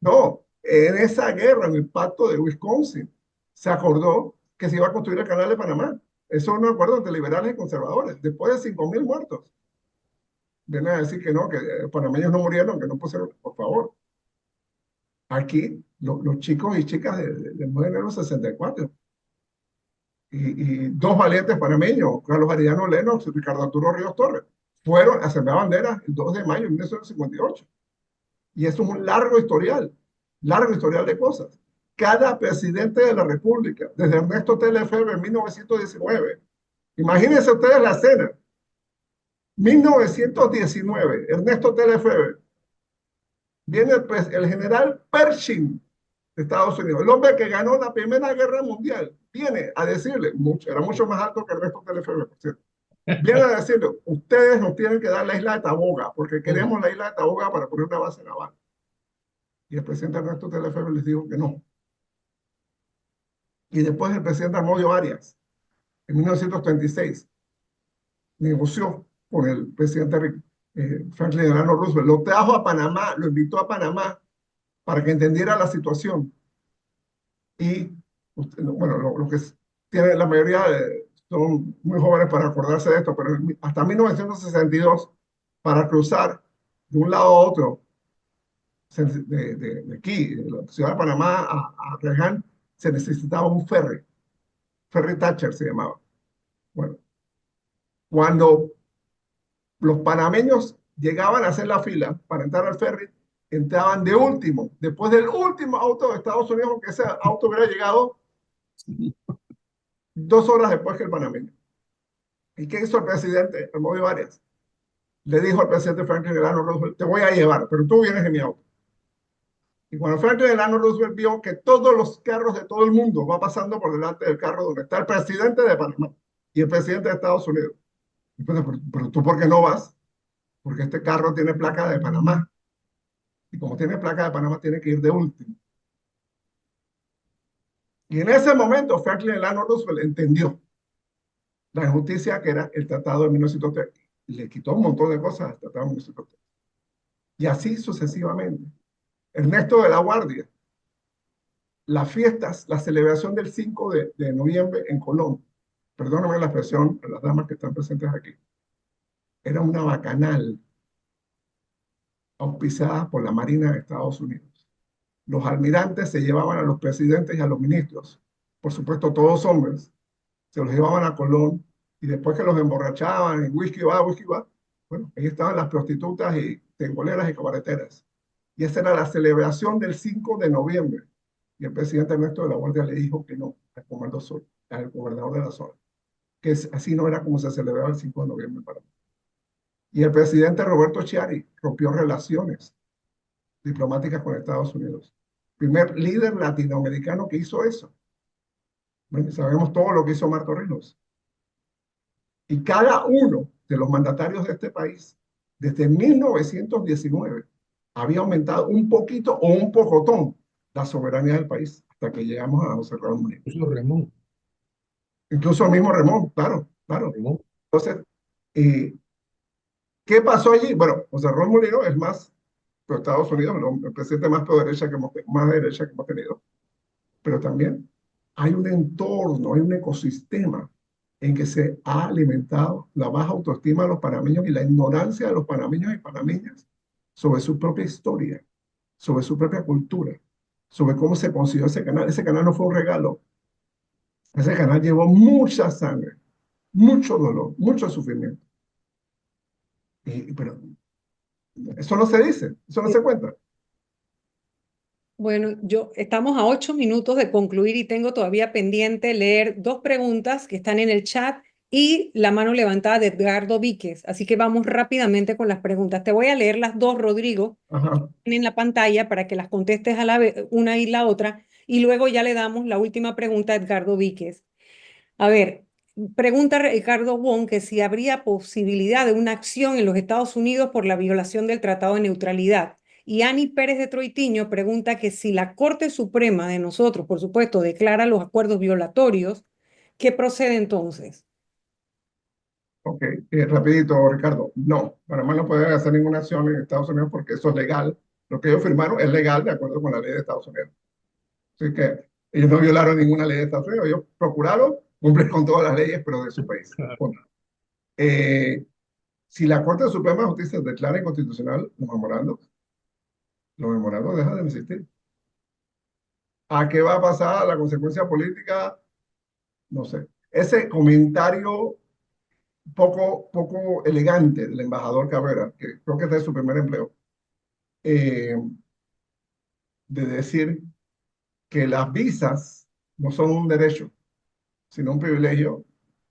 No, en esa guerra, en el pacto de Wisconsin, se acordó que se iba a construir el canal de Panamá. Eso es un acuerdo entre liberales y conservadores, después de 5.000 muertos. Vienen a decir que no, que panameños no murieron, que no pusieron, por favor. Aquí, los chicos y chicas del 9 de enero del 64, y 2 valientes panameños, Carlos Arellano Lennox y Ricardo Arturo Ríos Torres, fueron a sembrar banderas el 2 de mayo de 1958. Y eso es un largo historial de cosas. Cada presidente de la República, desde Ernesto T. Lefebvre en 1919, imagínense ustedes la escena, 1919, Ernesto T. Lefebvre, viene el general Pershing de Estados Unidos, el hombre que ganó la Primera Guerra Mundial, viene a decirle, era mucho más alto que Ernesto T. Lefebvre, por cierto, viene a decirle, ustedes nos tienen que dar la isla de Taboga, porque queremos la isla de Taboga para poner una base naval. Y el presidente Ernesto T. Lefebvre les dijo que no, Y después el presidente Arnoldo Arias, en 1936, negoció con el presidente Franklin Delano Roosevelt. Lo trajo a Panamá, lo invitó a Panamá para que entendiera la situación. Y, bueno, lo que tiene la mayoría son muy jóvenes para acordarse de esto, pero hasta 1962, para cruzar de un lado a otro, de aquí, de la ciudad de Panamá a Reján, se necesitaba un ferry. Ferry Thatcher se llamaba. Bueno, cuando los panameños llegaban a hacer la fila para entrar al ferry, entraban de último, después del último auto de Estados Unidos, aunque ese auto hubiera llegado 2 horas después que el panameño. ¿Y qué hizo el presidente Arnoldo Arias? Le dijo al presidente Franklin Delano Roosevelt, te voy a llevar, pero tú vienes en mi auto. Y cuando Franklin Delano Roosevelt vio que todos los carros de todo el mundo van pasando por delante del carro donde está el presidente de Panamá y el presidente de Estados Unidos, y pues, pero tú, ¿por qué no vas? Porque este carro tiene placa de Panamá. Y como tiene placa de Panamá, tiene que ir de último. Y en ese momento, Franklin Delano Roosevelt entendió la injusticia que era el Tratado de 1903. Y le quitó un montón de cosas al Tratado de 1903. Y así sucesivamente. Ernesto de la Guardia, las fiestas, la celebración del 5 de noviembre en Colón, perdóname la expresión a las damas que están presentes aquí, era una bacanal auspiciada por la Marina de Estados Unidos. Los almirantes se llevaban a los presidentes y a los ministros, por supuesto todos hombres, se los llevaban a Colón y después que los emborrachaban en whisky va, bueno, ahí estaban las prostitutas y tengoleras y cabareteras. Y esa era la celebración del 5 de noviembre. Y el presidente Ernesto de la Guardia le dijo que no al Comando Sur, al gobernador de la zona, que así no era como se celebraba el 5 de noviembre para mí. Y el presidente Roberto Chiari rompió relaciones diplomáticas con Estados Unidos. Primer líder latinoamericano que hizo eso. Bueno, sabemos todo lo que hizo Martorell. Y cada uno de los mandatarios de este país, desde 1919, había aumentado un poquito o un pocotón la soberanía del país hasta que llegamos a José Ramón Molino. Incluso el mismo Ramón, claro. Entonces, ¿qué pasó allí? Bueno, José Ramón Molino es más, pero Estados Unidos, el presidente más derecha que hemos tenido, pero también hay un entorno, hay un ecosistema en que se ha alimentado la baja autoestima de los panameños y la ignorancia de los panameños y panameñas sobre su propia historia, sobre su propia cultura, sobre cómo se consiguió ese canal. Ese canal no fue un regalo. Ese canal llevó mucha sangre, mucho dolor, mucho sufrimiento. Pero eso no se dice, eso no se cuenta. Bueno, estamos a 8 minutos de concluir y tengo todavía pendiente leer 2 preguntas que están en el chat y la mano levantada de Edgardo Víquez. Así que vamos rápidamente con las preguntas. Te voy a leer las 2, Rodrigo, en la pantalla para que las contestes a la vez, una y la otra, y luego ya le damos la última pregunta a Edgardo Víquez. A ver, pregunta Ricardo Wong que si habría posibilidad de una acción en los Estados Unidos por la violación del Tratado de Neutralidad. Y Ani Pérez de Troitiño pregunta que si la Corte Suprema de nosotros, por supuesto, declara los acuerdos violatorios, ¿qué procede entonces? Ok, rapidito, Ricardo. No, Panamá no puede hacer ninguna acción en Estados Unidos porque eso es legal. Lo que ellos firmaron es legal de acuerdo con la ley de Estados Unidos. Así que ellos no violaron ninguna ley de Estados Unidos. Ellos procuraron cumplir con todas las leyes, pero de su país. Si la Corte Suprema de Justicia declara inconstitucional los memorandos dejan de existir. ¿A qué va a pasar la consecuencia política? No sé. Ese comentario poco elegante del embajador Cabrera, que creo que este es su primer empleo, de decir que las visas no son un derecho, sino un privilegio,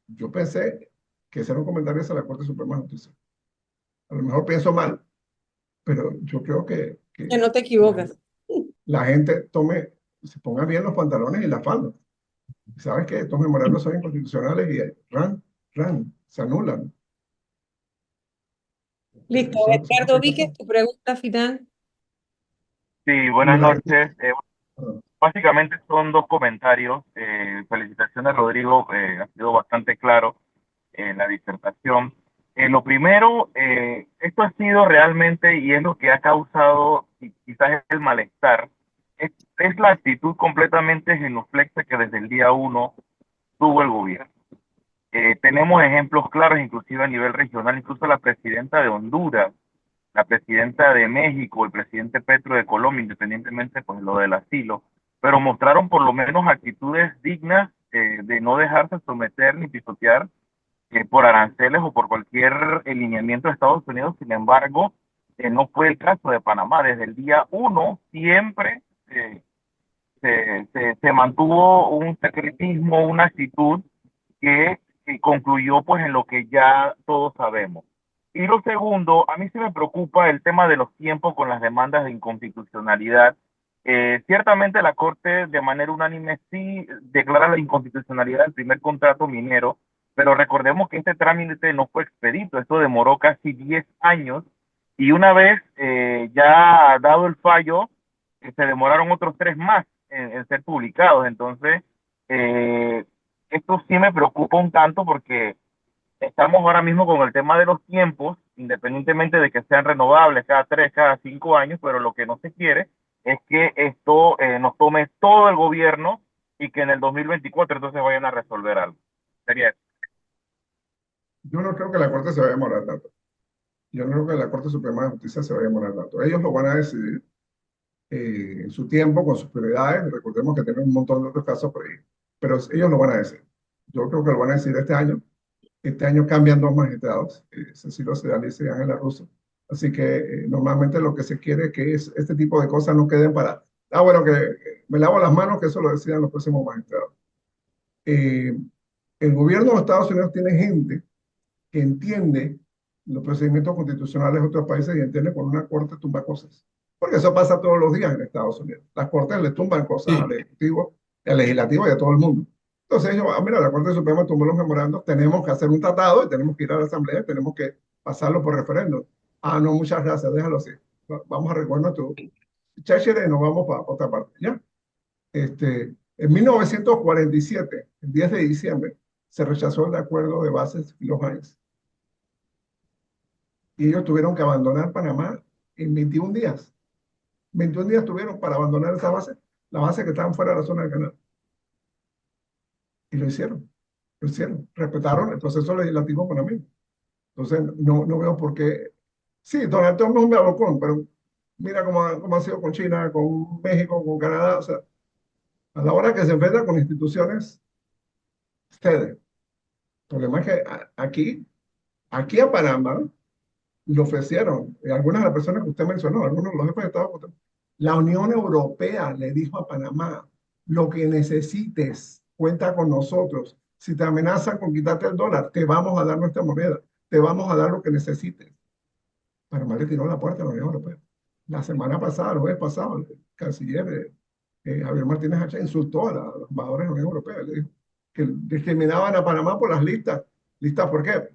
yo pensé que ese era un comentario hacia la Corte Suprema de Justicia. A lo mejor pienso mal, pero yo creo que no te equivocas. La gente se ponga bien los pantalones y la falda. ¿Sabes qué? Estos memorandos son inconstitucionales y se anulan. Listo, Edgardo Víquez, tu pregunta final. Sí, buenas noches. básicamente son dos comentarios. Felicitaciones, Rodrigo, ha sido bastante claro en la disertación. Lo primero, esto ha sido realmente, y es lo que ha causado quizás el malestar, es la actitud completamente genuflexa que desde el día uno tuvo el gobierno. Tenemos ejemplos claros, inclusive a nivel regional, incluso la presidenta de Honduras, la presidenta de México, el presidente Petro de Colombia, independientemente pues lo del asilo, pero mostraron por lo menos actitudes dignas de no dejarse someter ni pisotear por aranceles o por cualquier alineamiento de Estados Unidos. Sin embargo, no fue el caso de Panamá. Desde el día uno siempre se mantuvo un secretismo, una actitud que concluyó pues en lo que ya todos sabemos. Y lo segundo, a mí sí me preocupa el tema de los tiempos con las demandas de inconstitucionalidad. Ciertamente la Corte de manera unánime sí declara la inconstitucionalidad del primer contrato minero, pero recordemos que este trámite no fue expedito, esto demoró casi 10 años y una vez ya dado el fallo, se demoraron otros 3 más en ser publicados. Entonces, esto sí me preocupa un tanto porque estamos ahora mismo con el tema de los tiempos, independientemente de que sean renovables cada 3, cada 5 años, pero lo que no se quiere es que esto nos tome todo el gobierno y que en el 2024 entonces vayan a resolver algo. Sería eso. Yo no creo que la Corte se vaya a demorar tanto. Yo no creo que la Corte Suprema de Justicia se vaya a demorar tanto. Ellos lo van a decidir en su tiempo, con sus prioridades. Recordemos que tienen un montón de otros casos por ahí, pero ellos lo van a decir. Yo creo que lo van a decir este año. Este año cambian 2 magistrados, Cecilio Sedalice y Ángela Russo. Así que normalmente lo que se quiere es que este tipo de cosas no queden para, bueno, que me lavo las manos, que eso lo decidan los próximos magistrados. El gobierno de Estados Unidos tiene gente que entiende los procedimientos constitucionales de otros países y entiende cuando una corte tumba cosas. Porque eso pasa todos los días en Estados Unidos. Las cortes le tumban cosas al Ejecutivo, al Legislativo y a todo el mundo. Entonces ellos, mira, la Corte Suprema tumbó los memorandos, tenemos que hacer un tratado y tenemos que ir a la Asamblea, tenemos que pasarlo por referéndum. No, muchas gracias, déjalo así. Vamos a recoger tu cháchere y nos vamos para otra parte. ¿Ya? En 1947, el 10 de diciembre, se rechazó el acuerdo de bases Filo-Hines. Y ellos tuvieron que abandonar Panamá en 21 días. 21 días tuvieron para abandonar esa base, la base que estaban fuera de la zona del canal. Y lo hicieron, respetaron el proceso legislativo panameño. Entonces, no veo por qué. Sí, Donald Trump es un beabocón, pero mira cómo ha sido con China, con México, con Canadá. O sea, a la hora que se enfrenta con instituciones, cede. El problema es que aquí a Panamá le ofrecieron, algunas de las personas que usted mencionó, algunos de los jefes de Estado, la Unión Europea le dijo a Panamá, lo que necesites, cuenta con nosotros. Si te amenazan con quitarte el dólar, te vamos a dar nuestra moneda, te vamos a dar lo que necesites. Panamá le tiró la puerta a la Unión Europea. La semana pasada, el jueves pasado, el canciller Javier Martínez Hacha insultó a los embajadores de la Unión Europea. Le dijo que discriminaban a Panamá por las listas. ¿Listas por qué?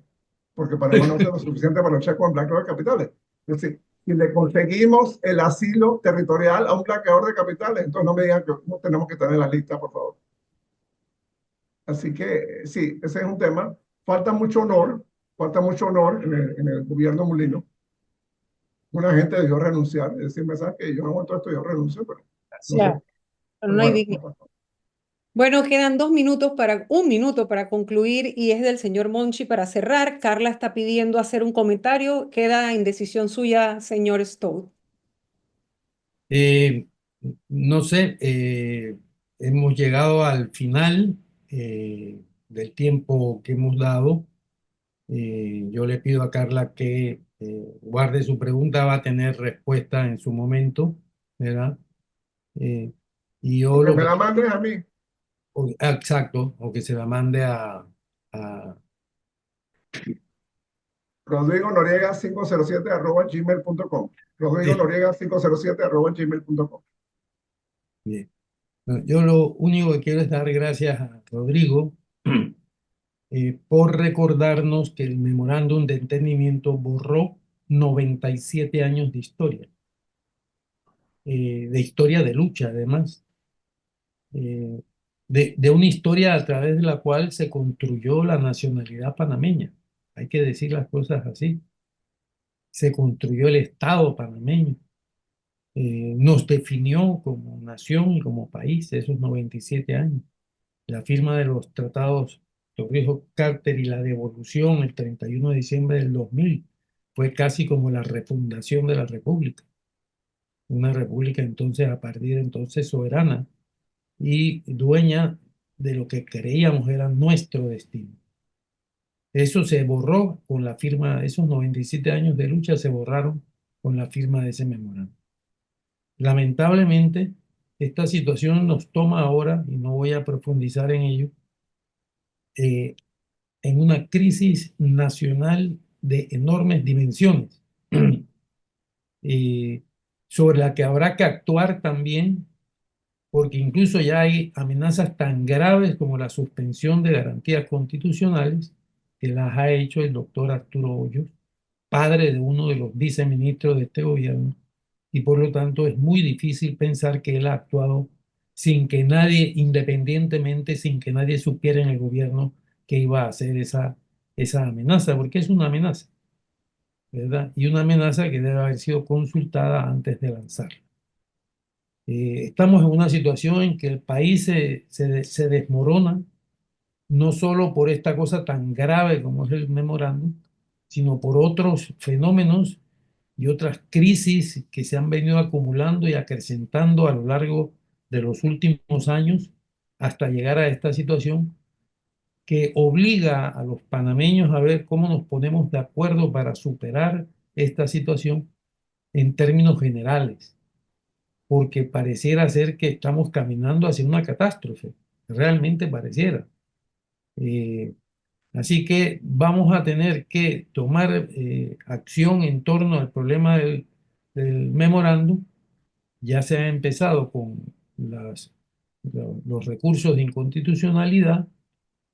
Porque Panamá no tiene lo suficiente para luchar con el blanqueo de capitales. Es decir, si le conseguimos el asilo territorial a un blanqueador de capitales, entonces no me digan que no tenemos que estar en la lista, por favor. Así que sí, ese es un tema. Falta mucho honor en el gobierno Mulino. Una gente debió renunciar, es decir, me sabe que yo no aguanto esto, yo renuncio, pero no sé. Pero no hay dignidad. Bueno, quedan un minuto para concluir y es del señor Monchi para cerrar. Carla está pidiendo hacer un comentario. Queda en decisión suya, señor Stowe. No sé, hemos llegado al final del tiempo que hemos dado. Yo le pido a Carla que guarde su pregunta, va a tener respuesta en su momento, ¿verdad? Y yo Porque me la mandes a mí. Exacto, o que se la mande a Rodrigo Noriega 507@gmail.com. Rodrigo Noriega 507@gmail.com. Bien. Yo lo único que quiero es dar gracias a Rodrigo por recordarnos que el memorándum de entendimiento borró 97 años de historia de lucha además. eh, de una historia a través de la cual se construyó la nacionalidad panameña. Hay que decir las cosas así. Se construyó el Estado panameño. Nos definió como nación y como país esos 97 años. La firma de los tratados Torrijos-Carter y la devolución el 31 de diciembre del 2000 fue casi como la refundación de la República. Una república entonces, a partir de entonces, soberana y dueña de lo que creíamos era nuestro destino. Eso se borró con la firma, esos 97 años de lucha se borraron con la firma de ese memorándum. Lamentablemente, esta situación nos toma ahora, y no voy a profundizar en ello, en una crisis nacional de enormes dimensiones, sobre la que habrá que actuar también, porque incluso ya hay amenazas tan graves como la suspensión de garantías constitucionales, que las ha hecho el doctor Arturo Hoyos, padre de uno de los viceministros de este gobierno, y por lo tanto es muy difícil pensar que él ha actuado sin que nadie, independientemente, sin que nadie supiera en el gobierno que iba a hacer esa amenaza, porque es una amenaza, ¿verdad? Y una amenaza que debe haber sido consultada antes de lanzarla. Estamos en una situación en que el país se desmorona, no solo por esta cosa tan grave como es el memorándum, sino por otros fenómenos y otras crisis que se han venido acumulando y acrecentando a lo largo de los últimos años hasta llegar a esta situación que obliga a los panameños a ver cómo nos ponemos de acuerdo para superar esta situación en términos generales, porque pareciera ser que estamos caminando hacia una catástrofe, realmente pareciera. Eh, Así que vamos a tener que tomar acción en torno al problema del memorándum. Ya se ha empezado con los recursos de inconstitucionalidad,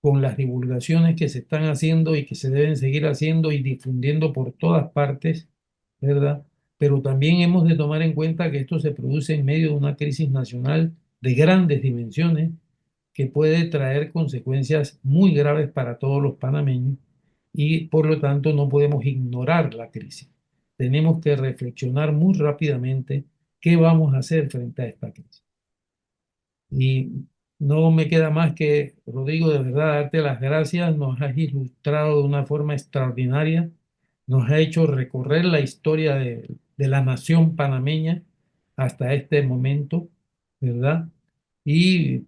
con las divulgaciones que se están haciendo y que se deben seguir haciendo y difundiendo por todas partes, ¿verdad? Pero también hemos de tomar en cuenta que esto se produce en medio de una crisis nacional de grandes dimensiones que puede traer consecuencias muy graves para todos los panameños y por lo tanto no podemos ignorar la crisis. Tenemos que reflexionar muy rápidamente qué vamos a hacer frente a esta crisis. Y no me queda más que, Rodrigo, de verdad darte las gracias. Nos has ilustrado de una forma extraordinaria, nos ha hecho recorrer la historia de la nación panameña hasta este momento, ¿verdad? Y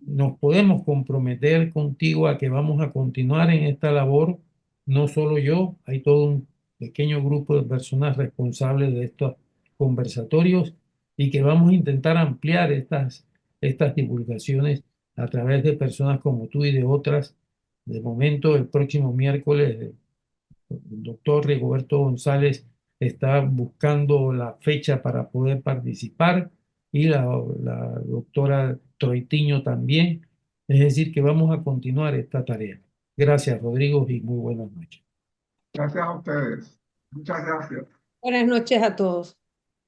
nos podemos comprometer contigo a que vamos a continuar en esta labor, no solo yo, hay todo un pequeño grupo de personas responsables de estos conversatorios y que vamos a intentar ampliar estas divulgaciones a través de personas como tú y de otras. De momento, el próximo miércoles, el doctor Rigoberto González está buscando la fecha para poder participar y la doctora Troitiño también. Es decir, que vamos a continuar esta tarea. Gracias, Rodrigo, y muy buenas noches. Gracias a ustedes. Muchas gracias. Buenas noches a todos.